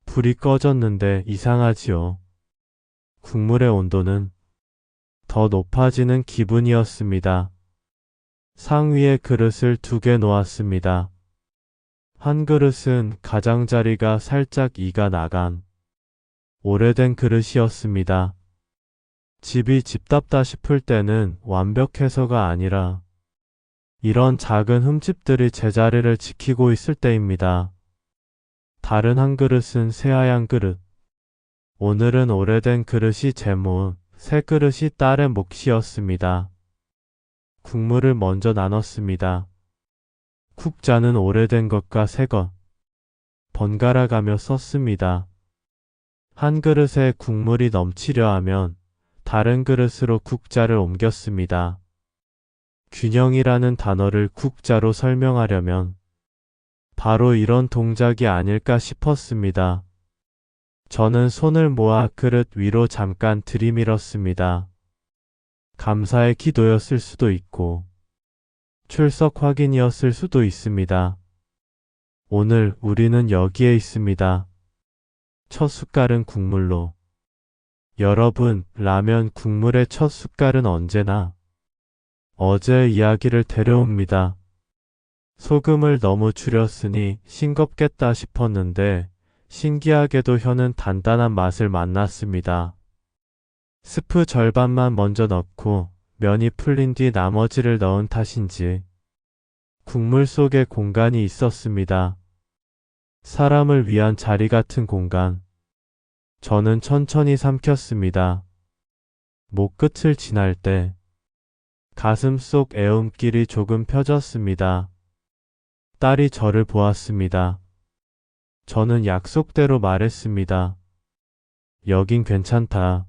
불이 꺼졌는데 이상하지요. 국물의 온도는 더 높아지는 기분이었습니다. 상위에 그릇을 2개 놓았습니다. 한 그릇은 가장자리가 살짝 이가 나간 오래된 그릇이었습니다. 집이 집답다 싶을 때는 완벽해서가 아니라 이런 작은 흠집들이 제자리를 지키고 있을 때입니다. 다른 한 그릇은 새하얀 그릇. 오늘은 오래된 그릇이 제 몫, 새 그릇이 딸의 몫이었습니다. 국물을 먼저 나눴습니다. 국자는 오래된 것과 새 것, 번갈아 가며 썼습니다. 한 그릇에 국물이 넘치려 하면 다른 그릇으로 국자를 옮겼습니다. 균형이라는 단어를 국자로 설명하려면 바로 이런 동작이 아닐까 싶었습니다. 저는 손을 모아 그릇 위로 잠깐 들이밀었습니다. 감사의 기도였을 수도 있고 출석 확인이었을 수도 있습니다. 오늘 우리는 여기에 있습니다. 첫 숟갈은 국물로. 여러분, 라면 국물의 첫 숟갈은 언제나 어제의 이야기를 데려옵니다. 소금을 너무 줄였으니 싱겁겠다 싶었는데 신기하게도 혀는 단단한 맛을 만났습니다. 스프 절반만 먼저 넣고 면이 풀린 뒤 나머지를 넣은 탓인지 국물 속에 공간이 있었습니다. 사람을 위한 자리 같은 공간. 저는 천천히 삼켰습니다. 목 끝을 지날 때 가슴 속 애움길이 조금 펴졌습니다. 딸이 저를 보았습니다. 저는 약속대로 말했습니다. 여긴 괜찮다.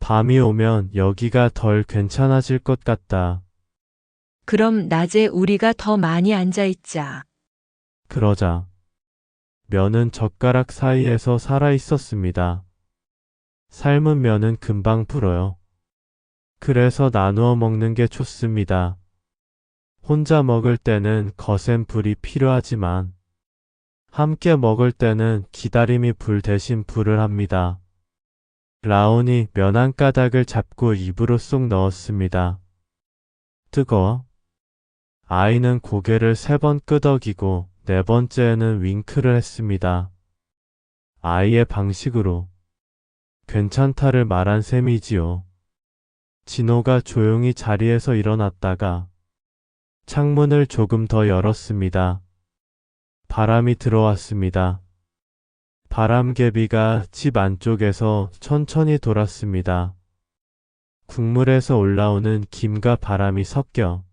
밤이 오면 여기가 덜 괜찮아질 것 같다. 그럼 낮에 우리가 더 많이 앉아 있자. 그러자 면은 젓가락 사이에서 살아 있었습니다. 삶은 면은 금방 불어요. 그래서 나누어 먹는 게 좋습니다. 혼자 먹을 때는 거센 불이 필요하지만 함께 먹을 때는 기다림이 불 대신 불을 합니다. 라온이 면 한 가닥을 잡고 입으로 쏙 넣었습니다. 뜨거워? 아이는 고개를 3번 끄덕이고 4번째에는 윙크를 했습니다. 아이의 방식으로 괜찮다를 말한 셈이지요. 진호가 조용히 자리에서 일어났다가 창문을 조금 더 열었습니다. 바람이 들어왔습니다. 바람개비가 집 안쪽에서 천천히 돌았습니다. 국물에서 올라오는 김과 바람이 섞여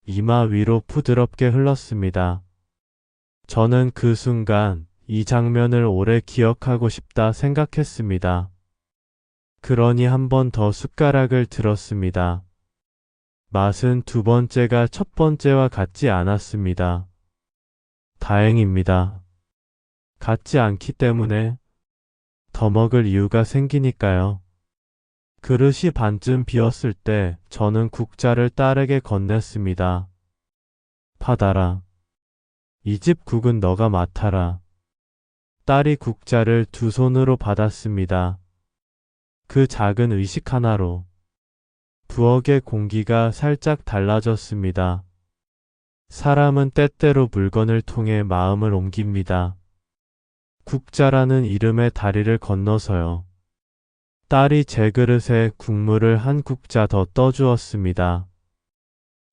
이마 위로 부드럽게 흘렀습니다. 저는 그 순간 이 장면을 오래 기억하고 싶다 생각했습니다. 그러니 한 번 더 숟가락을 들었습니다. 맛은 두 번째가 첫 번째와 같지 않았습니다. 다행입니다. 같지 않기 때문에 더 먹을 이유가 생기니까요. 그릇이 반쯤 비었을 때 저는 국자를 딸에게 건넸습니다. 받아라. 이 집 국은 너가 맡아라. 딸이 국자를 두 손으로 받았습니다. 그 작은 의식 하나로 부엌의 공기가 살짝 달라졌습니다. 사람은 때때로 물건을 통해 마음을 옮깁니다. 국자라는 이름의 다리를 건너서요. 딸이 제 그릇에 국물을 한 국자 더 떠주었습니다.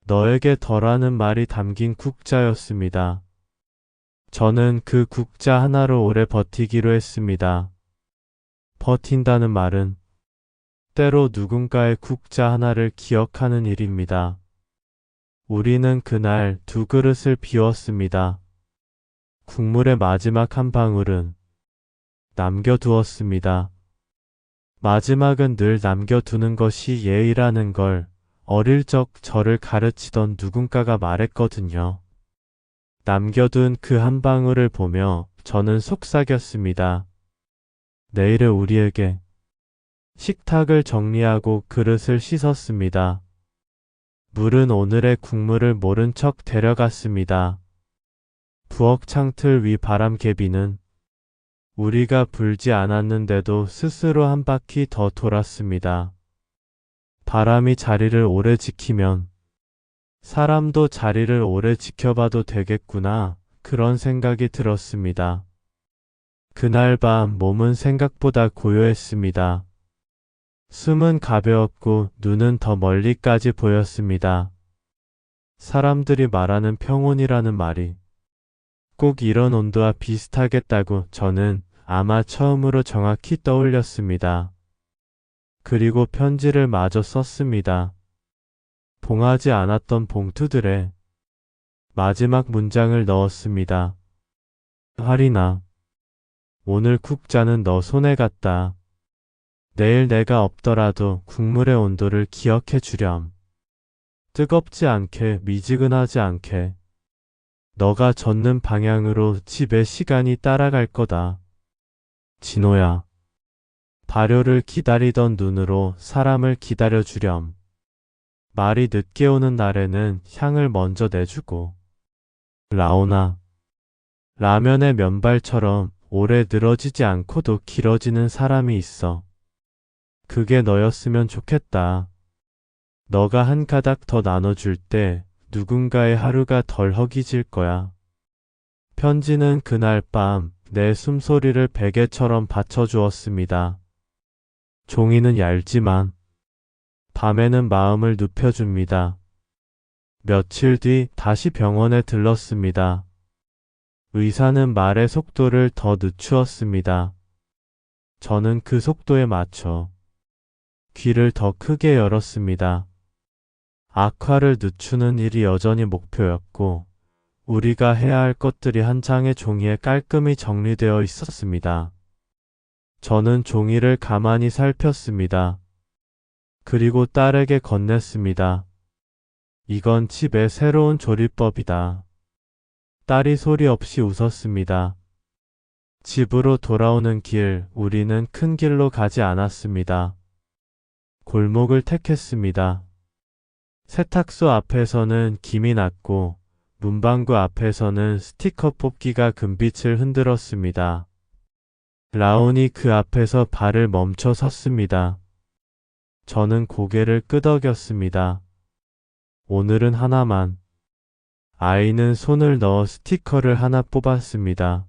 너에게 덜하는 말이 담긴 국자였습니다. 저는 그 국자 하나로 오래 버티기로 했습니다. 버틴다는 말은 때로 누군가의 국자 하나를 기억하는 일입니다. 우리는 그날 두 그릇을 비웠습니다. 국물의 마지막 한 방울은 남겨두었습니다. 마지막은 늘 남겨두는 것이 예의라는 걸 어릴 적 저를 가르치던 누군가가 말했거든요. 남겨둔 그 한 방울을 보며 저는 속삭였습니다. 내일의 우리에게 식탁을 정리하고 그릇을 씻었습니다. 물은 오늘의 국물을 모른 척 데려갔습니다. 부엌 창틀 위 바람개비는 우리가 불지 않았는데도 스스로 한 바퀴 더 돌았습니다. 바람이 자리를 오래 지키면 사람도 자리를 오래 지켜봐도 되겠구나, 그런 생각이 들었습니다. 그날 밤 몸은 생각보다 고요했습니다. 숨은 가벼웠고 눈은 더 멀리까지 보였습니다. 사람들이 말하는 평온이라는 말이 꼭 이런 온도와 비슷하겠다고 저는 아마 처음으로 정확히 떠올렸습니다. 그리고 편지를 마저 썼습니다. 봉하지 않았던 봉투들에 마지막 문장을 넣었습니다. 하리나, 오늘 국자는 너 손에 갔다. 내일 내가 없더라도 국물의 온도를 기억해 주렴. 뜨겁지 않게, 미지근하지 않게. 너가 젓는 방향으로 집의 시간이 따라갈 거다. 진호야. 발효를 기다리던 눈으로 사람을 기다려 주렴. 말이 늦게 오는 날에는 향을 먼저 내주고. 라오나. 라면의 면발처럼 오래 늘어지지 않고도 길어지는 사람이 있어. 그게 너였으면 좋겠다. 너가 한 가닥 더 나눠줄 때 누군가의 하루가 덜 허기질 거야. 편지는 그날 밤 내 숨소리를 베개처럼 받쳐주었습니다. 종이는 얇지만 밤에는 마음을 눕혀줍니다. 며칠 뒤 다시 병원에 들렀습니다. 의사는 말의 속도를 더 늦추었습니다. 저는 그 속도에 맞춰 귀를 더 크게 열었습니다. 악화를 늦추는 일이 여전히 목표였고 우리가 해야 할 것들이 한 장의 종이에 깔끔히 정리되어 있었습니다. 저는 종이를 가만히 살폈습니다. 그리고 딸에게 건넸습니다. 이건 집의 새로운 조리법이다. 딸이 소리 없이 웃었습니다. 집으로 돌아오는 길, 우리는 큰 길로 가지 않았습니다. 골목을 택했습니다. 세탁소 앞에서는 김이 났고 문방구 앞에서는 스티커 뽑기가 금빛을 흔들었습니다. 라온이 그 앞에서 발을 멈춰 섰습니다. 저는 고개를 끄덕였습니다. 오늘은 하나만. 아이는 손을 넣어 스티커를 하나 뽑았습니다.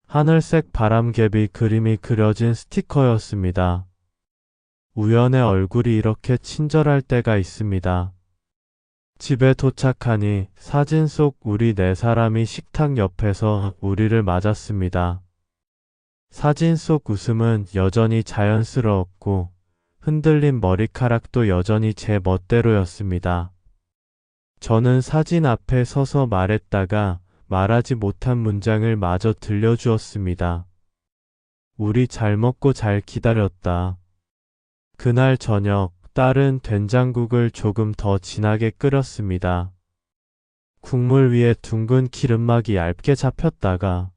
하늘색 바람개비 그림이 그려진 스티커였습니다. 우연의 얼굴이 이렇게 친절할 때가 있습니다. 집에 도착하니 사진 속 우리 네 사람이 식탁 옆에서 우리를 맞았습니다. 사진 속 웃음은 여전히 자연스러웠고 흔들린 머리카락도 여전히 제 멋대로였습니다. 저는 사진 앞에 서서 말했다가 말하지 못한 문장을 마저 들려주었습니다. 우리 잘 먹고 잘 기다렸다. 그날 저녁 딸은 된장국을 조금 더 진하게 끓였습니다. 국물 위에 둥근 기름막이 얇게 잡혔다가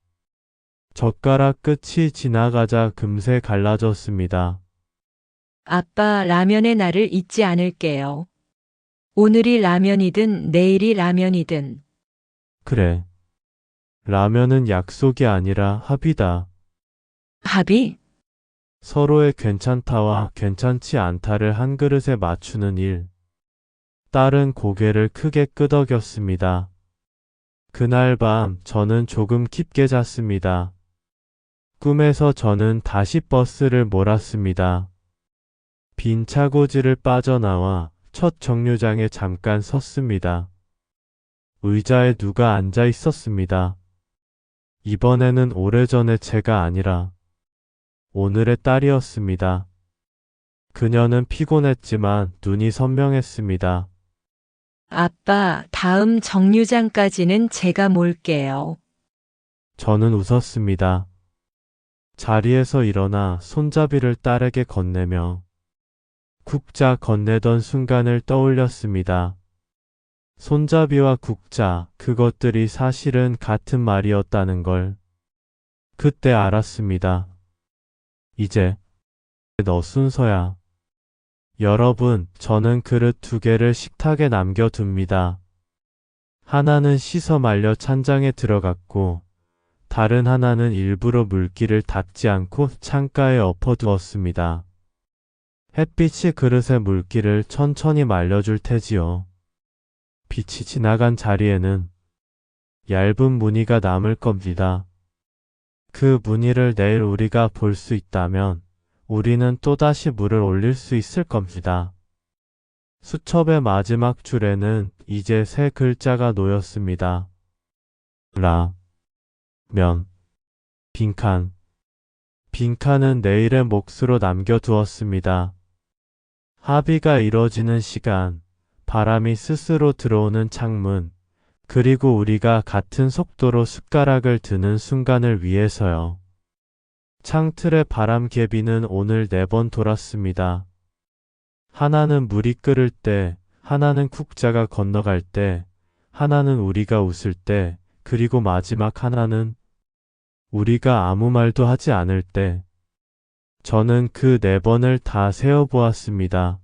젓가락 끝이 지나가자 금세 갈라졌습니다. 아빠, 라면의 날을 잊지 않을게요. 오늘이 라면이든 내일이 라면이든. 그래. 라면은 약속이 아니라 합의다. 합의? 서로의 괜찮다와 괜찮지 않다를 한 그릇에 맞추는 일. 딸은 고개를 크게 끄덕였습니다. 그날 밤 저는 조금 깊게 잤습니다. 꿈에서 저는 다시 버스를 몰았습니다. 빈 차고지를 빠져나와 첫 정류장에 잠깐 섰습니다. 의자에 누가 앉아 있었습니다. 이번에는 오래전의 제가 아니라 오늘의 딸이었습니다. 그녀는 피곤했지만 눈이 선명했습니다. 아빠, 다음 정류장까지는 제가 몰게요. 저는 웃었습니다. 자리에서 일어나 손잡이를 딸에게 건네며 국자 건네던 순간을 떠올렸습니다. 손잡이와 국자, 그것들이 사실은 같은 말이었다는 걸 그때 알았습니다. 이제 너 순서야. 여러분, 저는 그릇 2개를 식탁에 남겨둡니다. 하나는 씻어 말려 찬장에 들어갔고 다른 하나는 일부러 물기를 닦지 않고 창가에 엎어두었습니다. 햇빛이 그릇의 물기를 천천히 말려줄 테지요. 빛이 지나간 자리에는 얇은 무늬가 남을 겁니다. 그 무늬를 내일 우리가 볼 수 있다면 우리는 또다시 물을 올릴 수 있을 겁니다. 수첩의 마지막 줄에는 이제 3글자가 놓였습니다. 면. 빈칸. 빈칸은 내일의 몫으로 남겨두었습니다. 합의가 이뤄지는 시간, 바람이 스스로 들어오는 창문, 그리고 우리가 같은 속도로 숟가락을 드는 순간을 위해서요. 창틀의 바람개비는 오늘 4번 돌았습니다. 하나는 물이 끓을 때, 하나는 국자가 건너갈 때, 하나는 우리가 웃을 때, 그리고 마지막 하나는 우리가 아무 말도 하지 않을 때. 저는 그 4번을 다 세어보았습니다.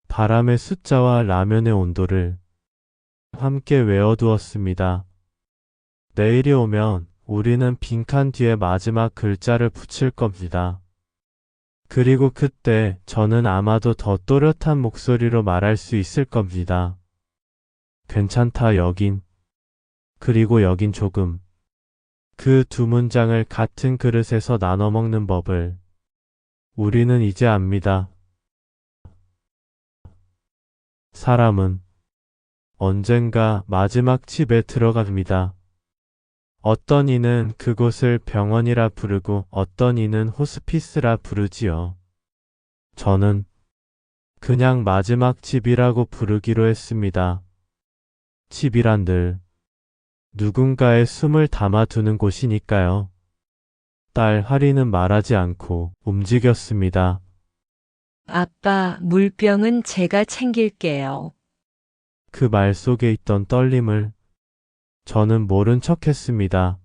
바람의 숫자와 라면의 온도를 함께 외워두었습니다. 내일이 오면 우리는 빈칸 뒤에 마지막 글자를 붙일 겁니다. 그리고 그때 저는 아마도 더 또렷한 목소리로 말할 수 있을 겁니다. 괜찮다 여긴. 그리고 여긴 조금. 그 2 문장을 같은 그릇에서 나눠 먹는 법을 우리는 이제 압니다. 사람은 언젠가 마지막 집에 들어갑니다. 어떤 이는 그곳을 병원이라 부르고 어떤 이는 호스피스라 부르지요. 저는 그냥 마지막 집이라고 부르기로 했습니다. 집이란 늘 누군가의 숨을 담아두는 곳이니까요. 딸 하리는 말하지 않고 움직였습니다. 아빠, 물병은 제가 챙길게요. 그 말 속에 있던 떨림을 저는 모른 척 했습니다.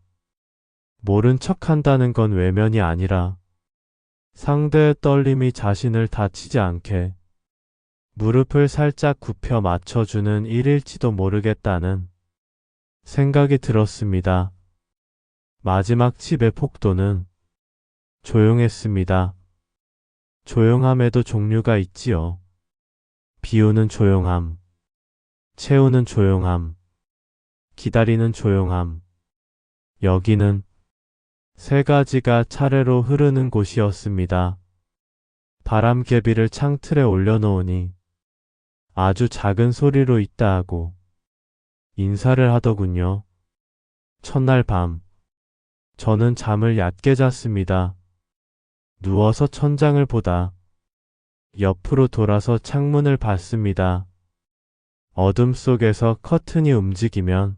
모른 척 한다는 건 외면이 아니라 상대의 떨림이 자신을 다치지 않게 무릎을 살짝 굽혀 맞춰주는 일일지도 모르겠다는 생각이 들었습니다. 마지막 집의 폭도는 조용했습니다. 조용함에도 종류가 있지요. 비우는 조용함, 채우는 조용함, 기다리는 조용함. 여기는 3가지가 차례로 흐르는 곳이었습니다. 바람개비를 창틀에 올려놓으니 아주 작은 소리로 있다 하고 인사를 하더군요. 첫날 밤, 저는 잠을 얕게 잤습니다. 누워서 천장을 보다 옆으로 돌아서 창문을 봤습니다. 어둠 속에서 커튼이 움직이면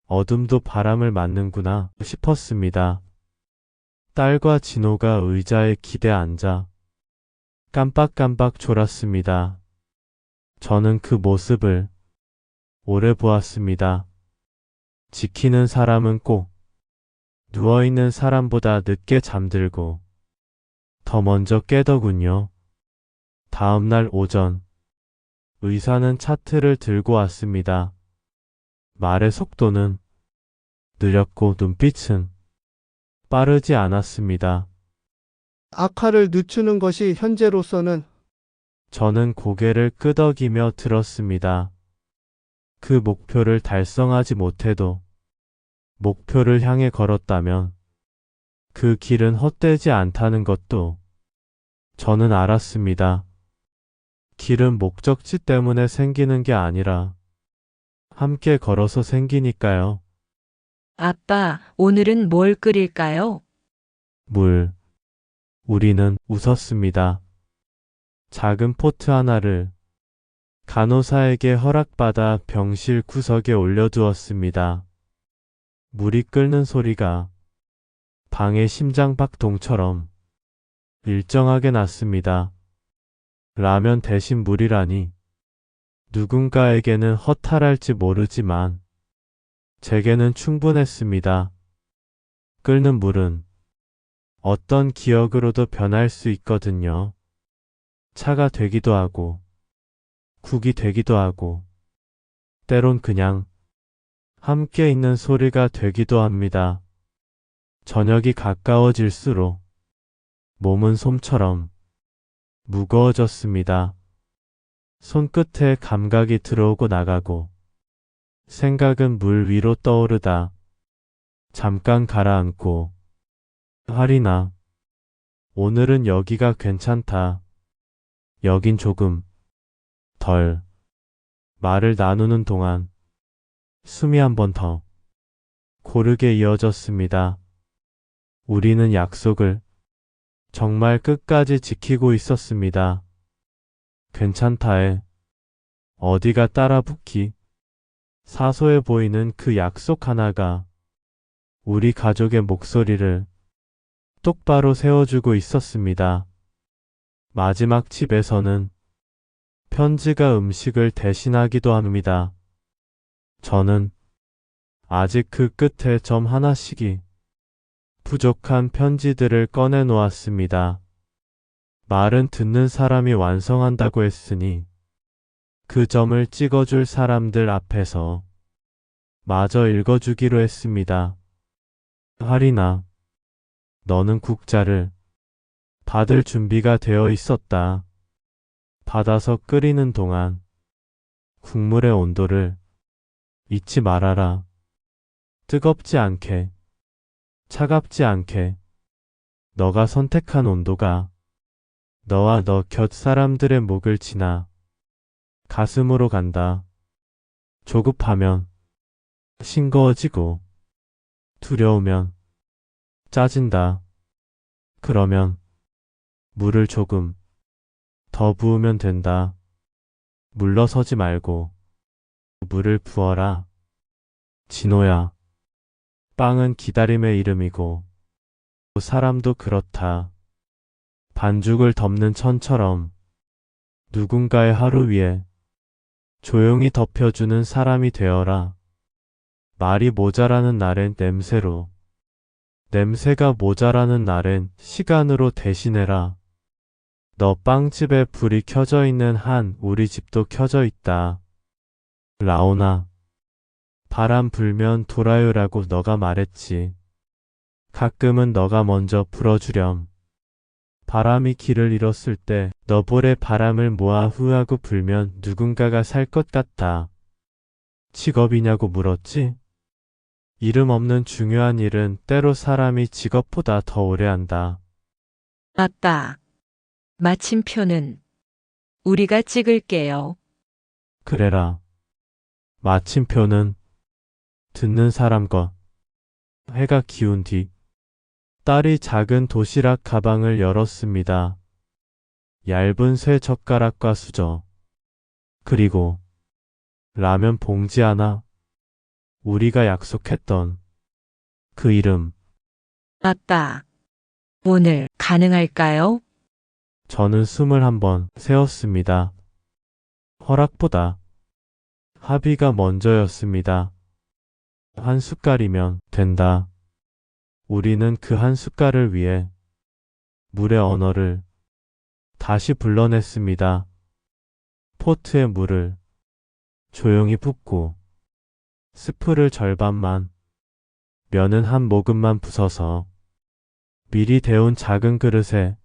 어둠도 바람을 맞는구나 싶었습니다. 딸과 진호가 의자에 기대 앉아 깜빡깜빡 졸았습니다. 저는 그 모습을 오래 보았습니다. 지키는 사람은 꼭 누워있는 사람보다 늦게 잠들고 더 먼저 깨더군요. 다음날 오전, 의사는 차트를 들고 왔습니다. 말의 속도는 느렸고 눈빛은 빠르지 않았습니다. 악화를 늦추는 것이 현재로서는 저는 고개를 끄덕이며 들었습니다. 그 목표를 달성하지 못해도 목표를 향해 걸었다면 그 길은 헛되지 않다는 것도 저는 알았습니다. 길은 목적지 때문에 생기는 게 아니라 함께 걸어서 생기니까요. 아빠, 오늘은 뭘 끓일까요? 물. 우리는 웃었습니다. 작은 포트 하나를 간호사에게 허락받아 병실 구석에 올려두었습니다. 물이 끓는 소리가 방의 심장박동처럼 일정하게 났습니다. 라면 대신 물이라니 누군가에게는 허탈할지 모르지만 제게는 충분했습니다. 끓는 물은 어떤 기억으로도 변할 수 있거든요. 차가 되기도 하고 국이 되기도 하고 때론 그냥 함께 있는 소리가 되기도 합니다. 저녁이 가까워질수록 몸은 솜처럼 무거워졌습니다. 손끝에 감각이 들어오고 나가고 생각은 물 위로 떠오르다 잠깐 가라앉고 하리나 오늘은 여기가 괜찮다. 여긴 조금 덜 말을 나누는 동안 숨이 한 번 더 고르게 이어졌습니다. 우리는 약속을 정말 끝까지 지키고 있었습니다. 괜찮다에 어디가 따라붙기 사소해 보이는 그 약속 하나가 우리 가족의 목소리를 똑바로 세워주고 있었습니다. 마지막 집에서는 편지가 음식을 대신하기도 합니다. 저는 아직 그 끝에 점 하나씩이 부족한 편지들을 꺼내 놓았습니다. 말은 듣는 사람이 완성한다고 했으니 그 점을 찍어줄 사람들 앞에서 마저 읽어주기로 했습니다. 하리나, 너는 국자를 받을 준비가 되어 있었다. 받아서 끓이는 동안 국물의 온도를 잊지 말아라. 뜨겁지 않게, 차갑지 않게, 너가 선택한 온도가 너와 너 곁 사람들의 목을 지나 가슴으로 간다. 조급하면 싱거워지고 두려우면 짜진다. 그러면 물을 조금 더 부으면 된다. 물러서지 말고 물을 부어라. 진호야. 빵은 기다림의 이름이고 사람도 그렇다. 반죽을 덮는 천처럼 누군가의 하루 위에 조용히 덮여주는 사람이 되어라. 말이 모자라는 날엔 냄새로, 냄새가 모자라는 날엔 시간으로 대신해라. 너 빵집에 불이 켜져 있는 한 우리 집도 켜져 있다. 라오나, 바람 불면 돌아요라고 너가 말했지. 가끔은 너가 먼저 불어주렴. 바람이 길을 잃었을 때 너 볼에 바람을 모아 후하고 불면 누군가가 살 것 같다. 직업이냐고 물었지? 이름 없는 중요한 일은 때로 사람이 직업보다 더 오래 한다. 아빠, 마침표는 우리가 찍을게요. 그래라. 마침표는 듣는 사람 것. 해가 기운 뒤 딸이 작은 도시락 가방을 열었습니다. 얇은 쇠 젓가락과 수저, 그리고 라면 봉지 하나. 우리가 약속했던 그 이름. 아빠, 오늘 가능할까요? 저는 숨을 한번 세었습니다. 허락보다 합의가 먼저였습니다. 한 숟갈이면 된다. 우리는 그 한 숟갈을 위해 물의 언어를 다시 불러냈습니다. 포트에 물을 조용히 붓고 스프를 절반만, 면은 한 모금만 부숴서 미리 데운 작은 그릇에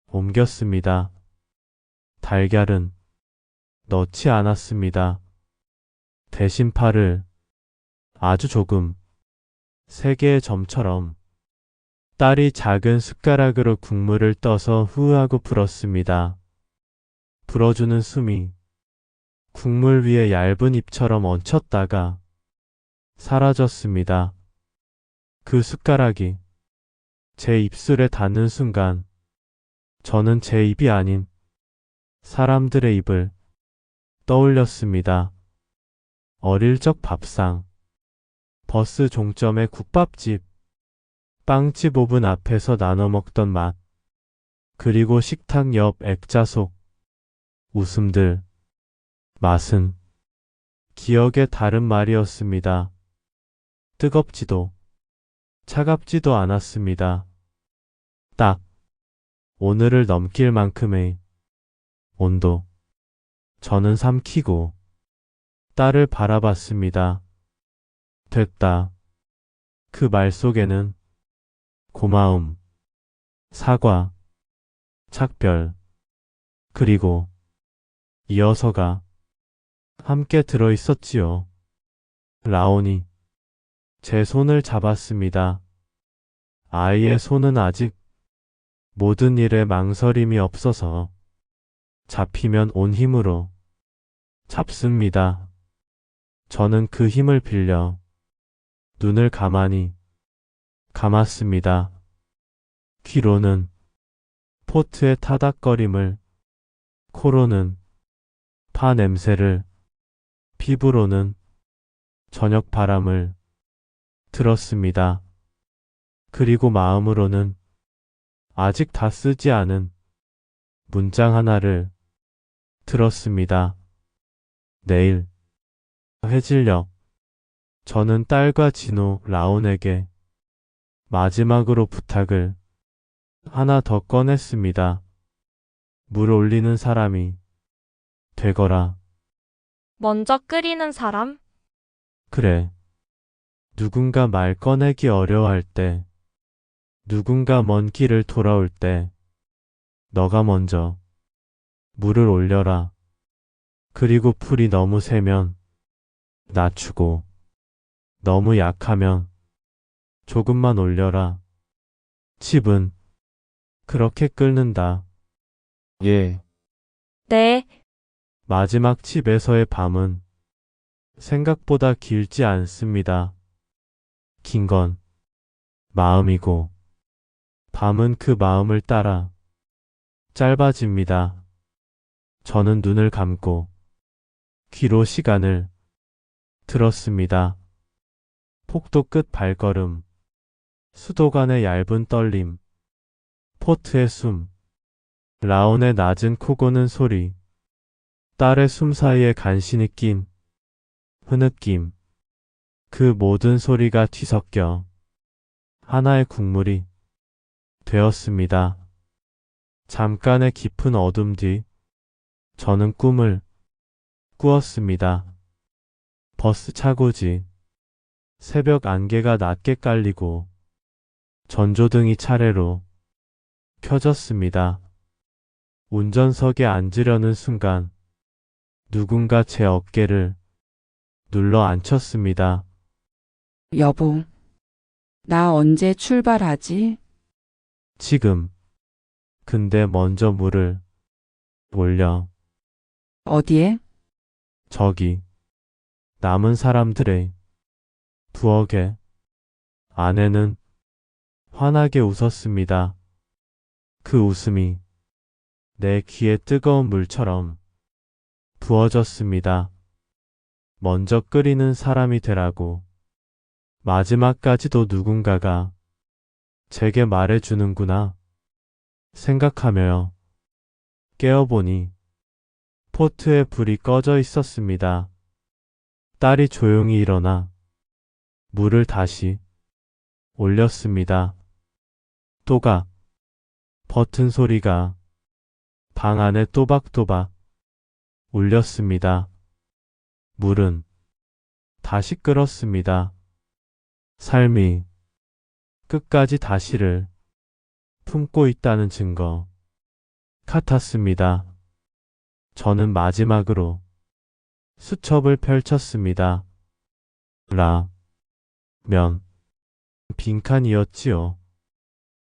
옮겼습니다. 달걀은 넣지 않았습니다. 대신 파를 아주 조금, 3개의 점처럼 딸이 작은 숟가락으로 국물을 떠서 후하고 불었습니다. 불어주는 숨이 국물 위에 얇은 잎처럼 얹혔다가 사라졌습니다. 그 숟가락이 제 입술에 닿는 순간 저는 제 입이 아닌 사람들의 입을 떠올렸습니다. 어릴 적 밥상, 버스 종점의 국밥집, 빵집 오븐 앞에서 나눠 먹던 맛, 그리고 식탁 옆 액자 속 웃음들. 맛은 기억의 다른 말이었습니다. 뜨겁지도 차갑지도 않았습니다. 딱 오늘을 넘길 만큼의 온도. 저는 삼키고 딸을 바라봤습니다. 됐다. 그 말 속에는 고마움, 사과, 착별, 그리고 이어서가 함께 들어있었지요. 라온이 제 손을 잡았습니다. 아이의 손은 아직 모든 일에 망설임이 없어서 잡히면 온 힘으로 잡습니다. 저는 그 힘을 빌려 눈을 가만히 감았습니다. 귀로는 포트의 타닥거림을, 코로는 파 냄새를, 피부로는 저녁 바람을 들었습니다. 그리고 마음으로는 아직 다 쓰지 않은 문장 하나를 들었습니다. 내일 해질녘. 저는 딸과 진호, 라온에게 마지막으로 부탁을 하나 더 꺼냈습니다. 물 올리는 사람이 되거라. 먼저 끓이는 사람? 그래. 누군가 말 꺼내기 어려워할 때, 누군가 먼 길을 돌아올 때, 너가 먼저 물을 올려라. 그리고 불이 너무 세면 낮추고, 너무 약하면 조금만 올려라. 칩은 그렇게 끓는다. 예. 네, 마지막 칩에서의 밤은 생각보다 길지 않습니다. 긴 건 마음이고, 밤은 그 마음을 따라 짧아집니다. 저는 눈을 감고 귀로 시간을 들었습니다. 폭도 끝 발걸음, 수도관의 얇은 떨림, 포트의 숨, 라온의 낮은 코 고는 소리, 딸의 숨 사이에 간신히 낀 흐느낌, 그 모든 소리가 뒤섞여 하나의 국물이 되었습니다. 잠깐의 깊은 어둠 뒤 저는 꿈을 꾸었습니다. 버스 차고지, 새벽 안개가 낮게 깔리고 전조등이 차례로 켜졌습니다. 운전석에 앉으려는 순간 누군가 제 어깨를 눌러 앉혔습니다. 여보, 나 언제 출발하지? 지금. 근데 먼저 물을 올려. 어디에? 저기. 남은 사람들의 부엌에. 아내는 환하게 웃었습니다. 그 웃음이 내 귀에 뜨거운 물처럼 부어졌습니다. 먼저 끓이는 사람이 되라고. 마지막까지도 누군가가 제게 말해주는구나 생각하며요. 깨어보니 포트에 불이 꺼져 있었습니다. 딸이 조용히 일어나 물을 다시 올렸습니다. 또각 버튼 소리가 방 안에 또박또박 울렸습니다. 물은 다시 끓었습니다. 삶이 끝까지 다시를 품고 있다는 증거 같았습니다. 저는 마지막으로 수첩을 펼쳤습니다. 면 빈칸이었지요.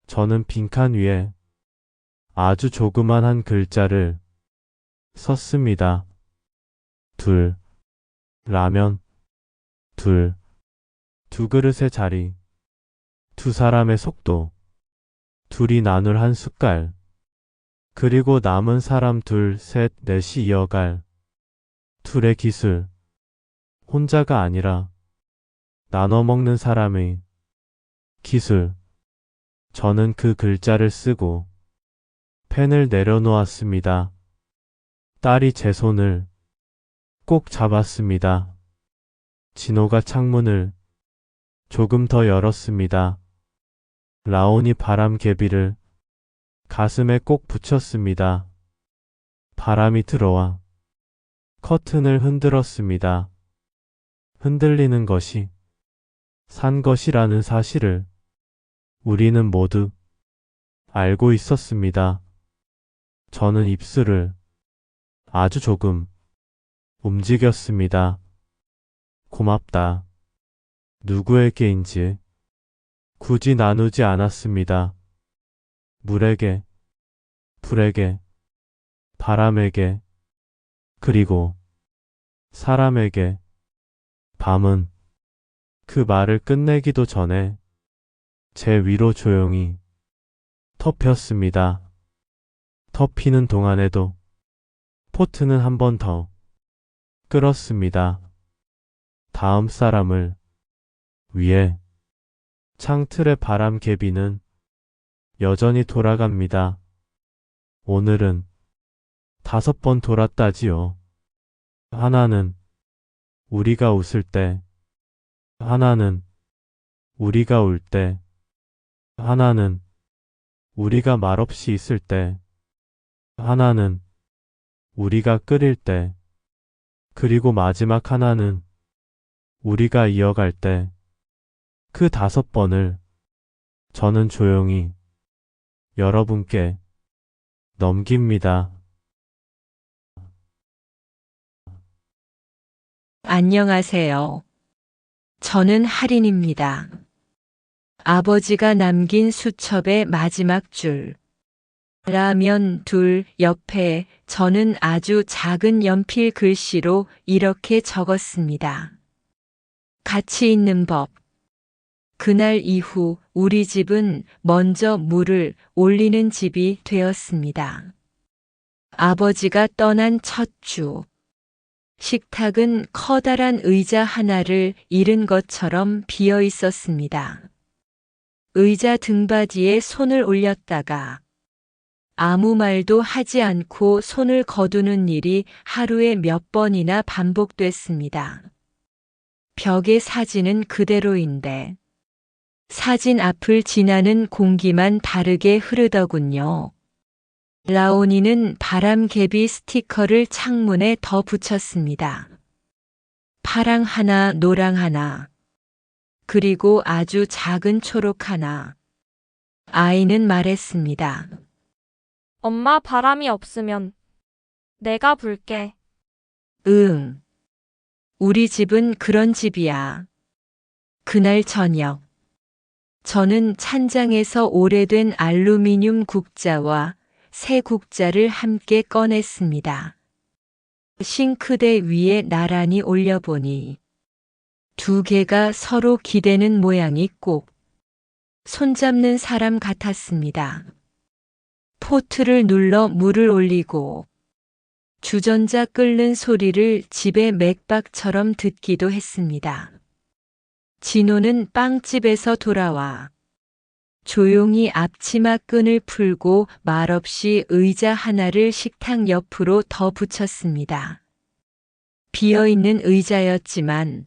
저는 빈칸 위에 아주 조그만한 글자를 썼습니다. 라면, 두 그릇의 자리, 두 사람의 속도, 둘이 나눌 한 숟갈, 그리고 남은 사람 둘, 셋, 넷이 이어갈 둘의 기술, 혼자가 아니라 나눠 먹는 사람의 기술. 저는 그 글자를 쓰고 펜을 내려놓았습니다. 딸이 제 손을 꼭 잡았습니다. 진호가 창문을 조금 더 열었습니다. 라온이 바람개비를 가슴에 꼭 붙였습니다. 바람이 들어와 커튼을 흔들었습니다. 흔들리는 것이 산 것이라는 사실을 우리는 모두 알고 있었습니다. 저는 입술을 아주 조금 움직였습니다. 고맙다. 누구에게인지 굳이 나누지 않았습니다. 물에게, 불에게, 바람에게, 그리고 사람에게. 밤은 그 말을 끝내기도 전에 제 위로 조용히 덮였습니다. 덮이는 동안에도 포트는 한 번 더 끓었습니다. 다음 사람을 위해 창틀의 바람개비는 여전히 돌아갑니다. 오늘은 5번 돌았다지요. 하나는 우리가 웃을 때, 하나는 우리가 울 때, 하나는 우리가 말없이 있을 때, 하나는 우리가 끓일 때, 그리고 마지막 하나는 우리가 이어갈 때. 그 5번을 저는 조용히 여러분께 넘깁니다. 안녕하세요. 저는 할인입니다. 아버지가 남긴 수첩의 마지막 줄. 라면 둘 옆에 저는 아주 작은 연필 글씨로 이렇게 적었습니다. 가치 있는 법. 그날 이후 우리 집은 먼저 물을 올리는 집이 되었습니다. 아버지가 떠난 첫 주. 식탁은 커다란 의자 하나를 잃은 것처럼 비어 있었습니다. 의자 등받이에 손을 올렸다가 아무 말도 하지 않고 손을 거두는 일이 하루에 몇 번이나 반복됐습니다. 벽의 사진은 그대로인데 사진 앞을 지나는 공기만 다르게 흐르더군요. 라온이는 바람개비 스티커를 창문에 더 붙였습니다. 파랑 하나, 노랑 하나, 그리고 아주 작은 초록 하나. 아이는 말했습니다. 엄마 바람이 없으면 내가 불게. 응. 우리 집은 그런 집이야. 그날 저녁. 저는 찬장에서 오래된 알루미늄 국자와 새 국자를 함께 꺼냈습니다. 싱크대 위에 나란히 올려보니 2개가 서로 기대는 모양이 꼭 손잡는 사람 같았습니다. 포트를 눌러 물을 올리고 주전자 끓는 소리를 집의 맥박처럼 듣기도 했습니다. 진호는 빵집에서 돌아와 조용히 앞치마 끈을 풀고 말없이 의자 하나를 식탁 옆으로 더 붙였습니다. 비어있는 의자였지만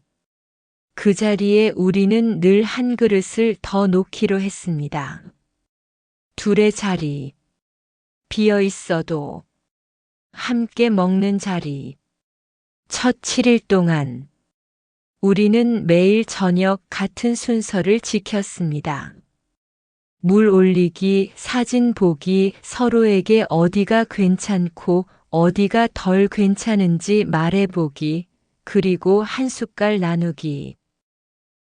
그 자리에 우리는 늘 한 그릇을 더 놓기로 했습니다. 둘의 자리, 비어 있어도 함께 먹는 자리. 첫 7일 동안 우리는 매일 저녁 같은 순서를 지켰습니다. 물 올리기, 사진 보기, 서로에게 어디가 괜찮고 어디가 덜 괜찮은지 말해보기, 그리고 한 숟갈 나누기.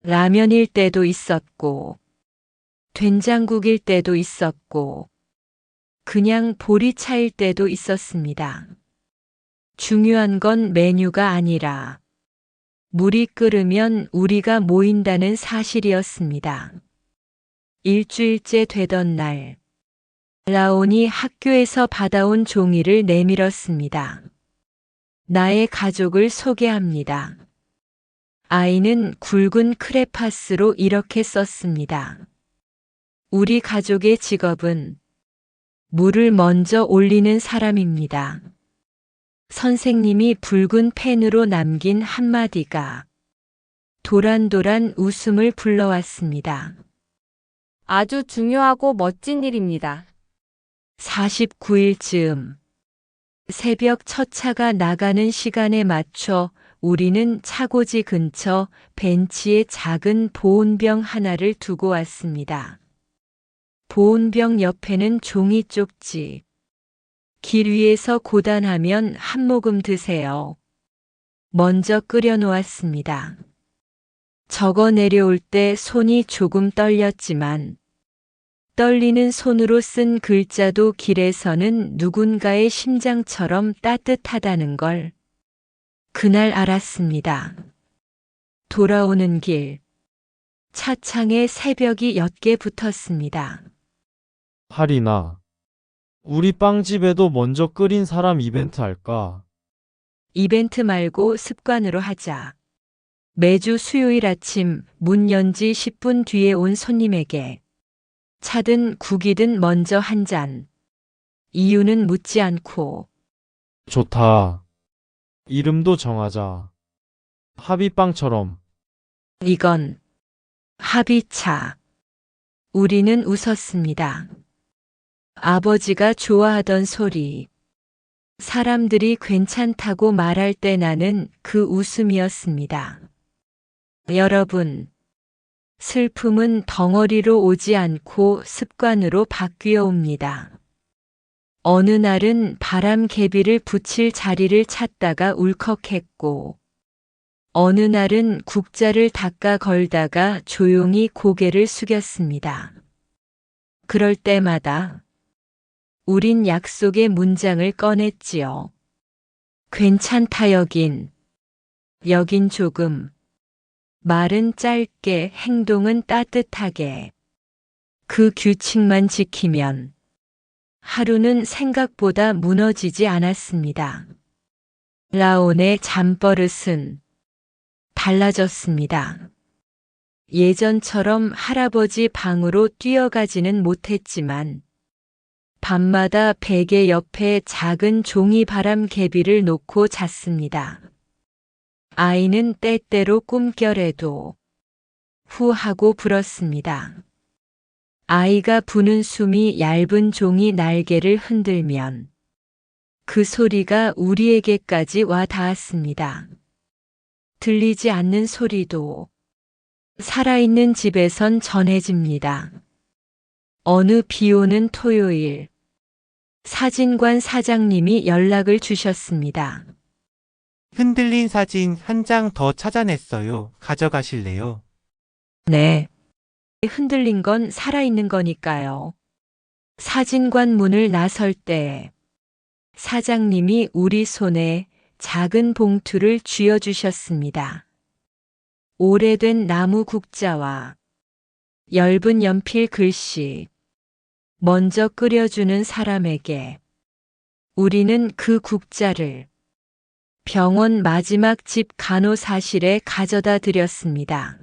라면일 때도 있었고, 된장국일 때도 있었고, 그냥 보리차일 때도 있었습니다. 중요한 건 메뉴가 아니라 물이 끓으면 우리가 모인다는 사실이었습니다. 일주일째 되던 날, 라온이 학교에서 받아온 종이를 내밀었습니다. 나의 가족을 소개합니다. 아이는 굵은 크레파스로 이렇게 썼습니다. 우리 가족의 직업은 물을 먼저 올리는 사람입니다. 선생님이 붉은 펜으로 남긴 한마디가 도란도란 웃음을 불러왔습니다. 아주 중요하고 멋진 일입니다. 49일쯤 새벽 첫 차가 나가는 시간에 맞춰 우리는 차고지 근처 벤치에 작은 보온병 하나를 두고 왔습니다. 보온병 옆에는 종이 쪽지. 길 위에서 고단하면 한 모금 드세요. 먼저 끓여 놓았습니다. 적어 내려올 때 손이 조금 떨렸지만 떨리는 손으로 쓴 글자도 길에서는 누군가의 심장처럼 따뜻하다는 걸 그날 알았습니다. 돌아오는 길, 차창에 새벽이 옅게 붙었습니다. 하리나, 우리 빵집에도 먼저 끓인 사람 이벤트 할까? 이벤트 말고 습관으로 하자. 매주 수요일 아침 문 연 지 10분 뒤에 온 손님에게 차든 국이든 먼저 한 잔. 이유는 묻지 않고. 좋다. 이름도 정하자. 합의빵처럼. 이건 합의차. 우리는 웃었습니다. 아버지가 좋아하던 소리. 사람들이 괜찮다고 말할 때 나는 그 웃음이었습니다. 여러분, 슬픔은 덩어리로 오지 않고 습관으로 바뀌어 옵니다. 어느 날은 바람개비를 붙일 자리를 찾다가 울컥했고, 어느 날은 국자를 닦아 걸다가 조용히 고개를 숙였습니다. 그럴 때마다 우린 약속의 문장을 꺼냈지요. 괜찮다 여긴 조금. 말은 짧게, 행동은 따뜻하게. 그 규칙만 지키면 하루는 생각보다 무너지지 않았습니다. 라온의 잠버릇은 달라졌습니다. 예전처럼 할아버지 방으로 뛰어가지는 못했지만 밤마다 베개 옆에 작은 종이 바람개비를 놓고 잤습니다. 아이는 때때로 꿈결에도 후 하고 불었습니다. 아이가 부는 숨이 얇은 종이 날개를 흔들면 그 소리가 우리에게까지 와 닿았습니다. 들리지 않는 소리도 살아있는 집에선 전해집니다. 어느 비 오는 토요일, 사진관 사장님이 연락을 주셨습니다. 흔들린 사진 한 장 더 찾아냈어요. 가져가실래요? 네. 흔들린 건 살아있는 거니까요. 사진관 문을 나설 때 사장님이 우리 손에 작은 봉투를 쥐어주셨습니다. 오래된 나무 국자와 엷은 연필 글씨. 먼저 끓여주는 사람에게 우리는 그 국자를 병원 마지막 집 간호사실에 가져다 드렸습니다.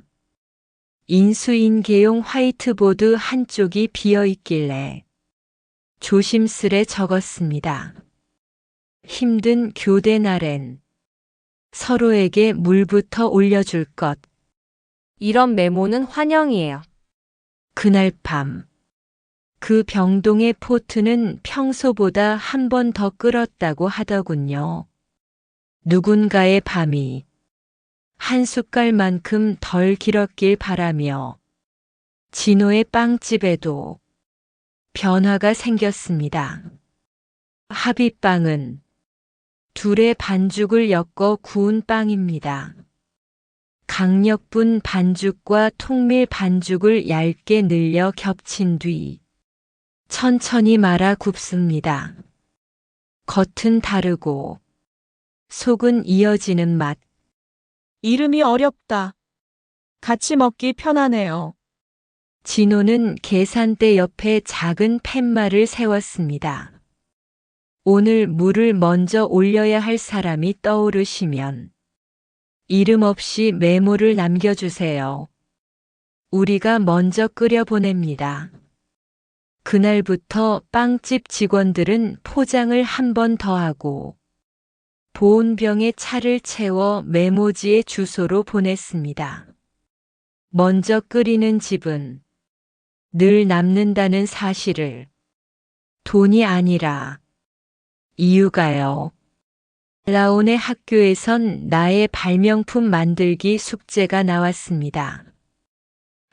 인수인계용 화이트보드 한쪽이 비어 있길래 조심스레 적었습니다. 힘든 교대 날엔 서로에게 물부터 올려줄 것. 이런 메모는 환영이에요. 그날 밤, 그 병동의 포트는 평소보다 한 번 더 끓었다고 하더군요. 누군가의 밤이 한 숟갈만큼 덜 길었길 바라며 진호의 빵집에도 변화가 생겼습니다. 합의빵은 둘의 반죽을 엮어 구운 빵입니다. 강력분 반죽과 통밀 반죽을 얇게 늘려 겹친 뒤 천천히 말아 굽습니다. 겉은 다르고 속은 이어지는 맛. 이름이 어렵다. 같이 먹기 편하네요. 진호는 계산대 옆에 작은 팻말을 세웠습니다. 오늘 물을 먼저 올려야 할 사람이 떠오르시면 이름 없이 메모를 남겨주세요. 우리가 먼저 끓여보냅니다. 그날부터 빵집 직원들은 포장을 한 번 더 하고 보온병에 차를 채워 메모지의 주소로 보냈습니다. 먼저 끓이는 집은 늘 남는다는 사실을 돈이 아니라 이유가요. 라온의 학교에선 나의 발명품 만들기 숙제가 나왔습니다.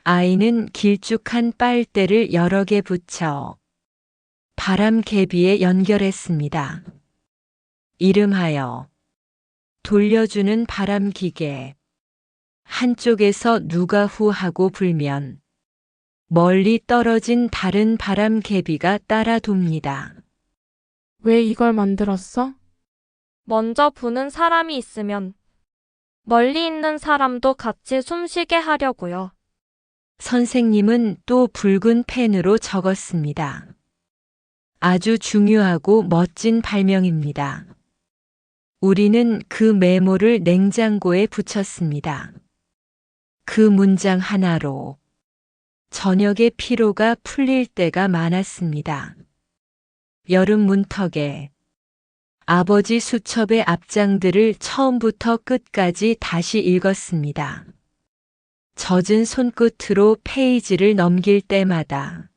아이는 길쭉한 빨대를 여러 개 붙여 바람개비에 연결했습니다. 이름하여 돌려주는 바람기계. 한쪽에서 누가 후 하고 불면 멀리 떨어진 다른 바람개비가 따라 돕니다. 왜 이걸 만들었어? 먼저 부는 사람이 있으면 멀리 있는 사람도 같이 숨쉬게 하려고요. 선생님은 또 붉은 펜으로 적었습니다. 아주 중요하고 멋진 발명입니다. 우리는 그 메모를 냉장고에 붙였습니다. 그 문장 하나로 저녁의 피로가 풀릴 때가 많았습니다. 여름 문턱에 아버지 수첩의 앞장들을 처음부터 끝까지 다시 읽었습니다. 젖은 손끝으로 페이지를 넘길 때마다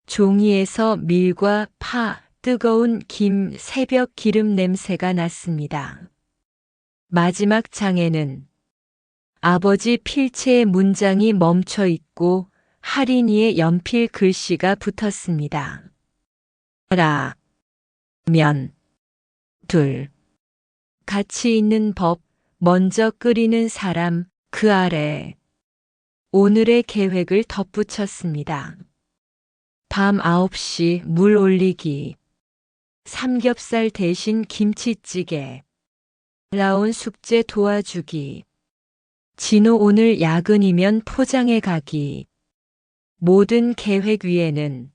종이에서 밀과 파, 뜨거운 김, 새벽 기름 냄새가 났습니다. 마지막 장에는 아버지 필체의 문장이 멈춰 있고 할인이의 연필 글씨가 붙었습니다. 라, 면, 둘. 같이 있는 법, 먼저 끓이는 사람, 그 아래 오늘의 계획을 덧붙였습니다. 밤 9시 물 올리기. 삼겹살 대신 김치찌개. 라온 숙제 도와주기. 진호 오늘 야근이면 포장해 가기. 모든 계획 위에는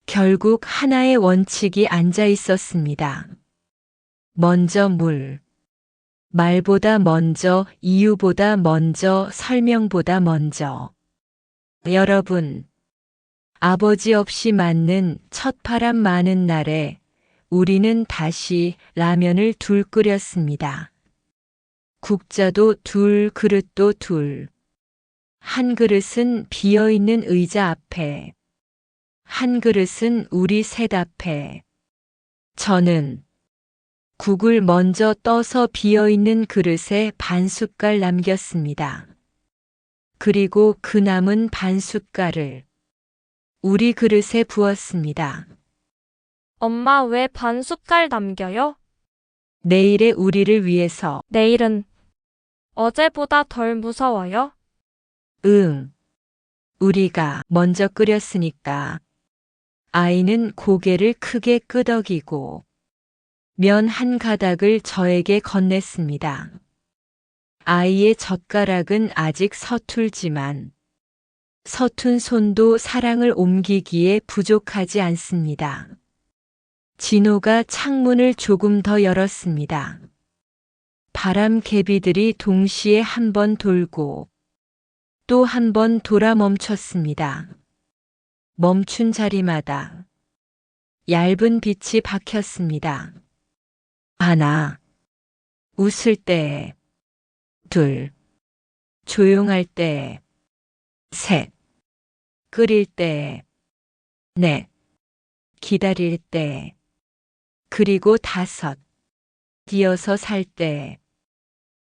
결국 하나의 원칙이 앉아 있었습니다. 먼저 물. 말보다 먼저, 이유보다 먼저, 설명보다 먼저. 여러분, 아버지 없이 맞는 첫바람 많은 날에 우리는 다시 라면을 둘 끓였습니다. 국자도 둘, 그릇도 둘. 한 그릇은 비어있는 의자 앞에, 한 그릇은 우리 셋 앞에. 저는 국을 먼저 떠서 비어있는 그릇에 반 숟갈 남겼습니다. 그리고 그 남은 반 숟갈을 우리 그릇에 부었습니다. 엄마 왜 반 숟갈 남겨요? 내일의 우리를 위해서. 내일은 어제보다 덜 무서워요? 응. 우리가 먼저 끓였으니까. 아이는 고개를 크게 끄덕이고 면 한 가닥을 저에게 건넸습니다. 아이의 젓가락은 아직 서툴지만 서툰 손도 사랑을 옮기기에 부족하지 않습니다. 진호가 창문을 조금 더 열었습니다. 바람개비들이 동시에 한 번 돌고 또 한 번 돌아 멈췄습니다. 멈춘 자리마다 얇은 빛이 박혔습니다. 하나, 웃을 때, 둘, 조용할 때, 셋, 끓일 때, 넷, 기다릴 때, 그리고 다섯, 이어서 살 때.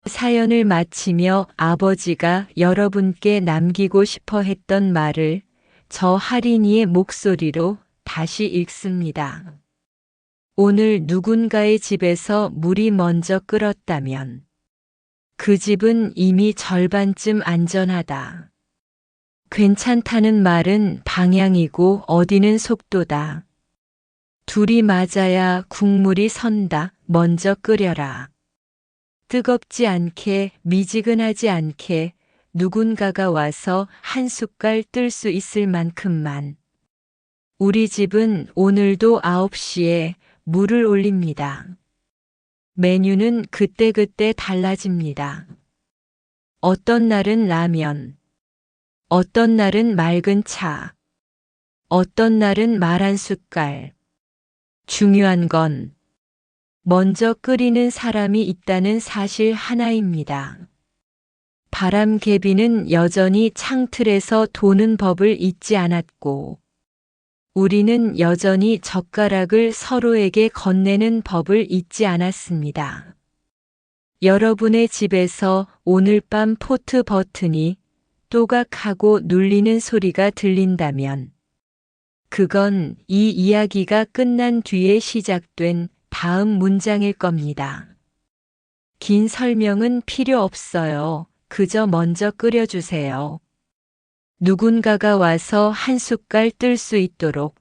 사연을 마치며 아버지가 여러분께 남기고 싶어 했던 말을 저 할인이의 목소리로 다시 읽습니다. 오늘 누군가의 집에서 물이 먼저 끓었다면 그 집은 이미 절반쯤 안전하다. 괜찮다는 말은 방향이고 어디는 속도다. 둘이 맞아야 국물이 선다. 먼저 끓여라. 뜨겁지 않게, 미지근하지 않게 누군가가 와서 한 숟갈 뜰 수 있을 만큼만. 우리 집은 오늘도 9시에 물을 올립니다. 메뉴는 그때그때 달라집니다. 어떤 날은 라면, 어떤 날은 맑은 차, 어떤 날은 말 한 숟갈. 중요한 건 먼저 끓이는 사람이 있다는 사실 하나입니다. 바람개비는 여전히 창틀에서 도는 법을 잊지 않았고, 우리는 여전히 젓가락을 서로에게 건네는 법을 잊지 않았습니다. 여러분의 집에서 오늘 밤 포트 버튼이 또각하고 눌리는 소리가 들린다면, 그건 이 이야기가 끝난 뒤에 시작된 다음 문장일 겁니다. 긴 설명은 필요 없어요. 그저 먼저 끓여주세요. 누군가가 와서 한 숟갈 뜰 수 있도록.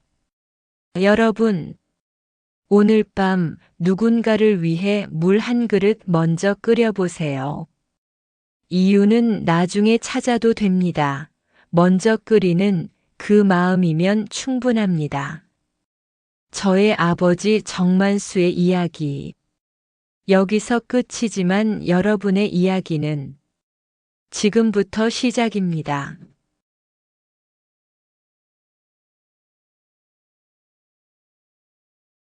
여러분, 오늘 밤 누군가를 위해 물 한 그릇 먼저 끓여보세요. 이유는 나중에 찾아도 됩니다. 먼저 끓이는 그 마음이면 충분합니다. 저의 아버지 정만수의 이야기. 여기서 끝이지만 여러분의 이야기는 지금부터 시작입니다.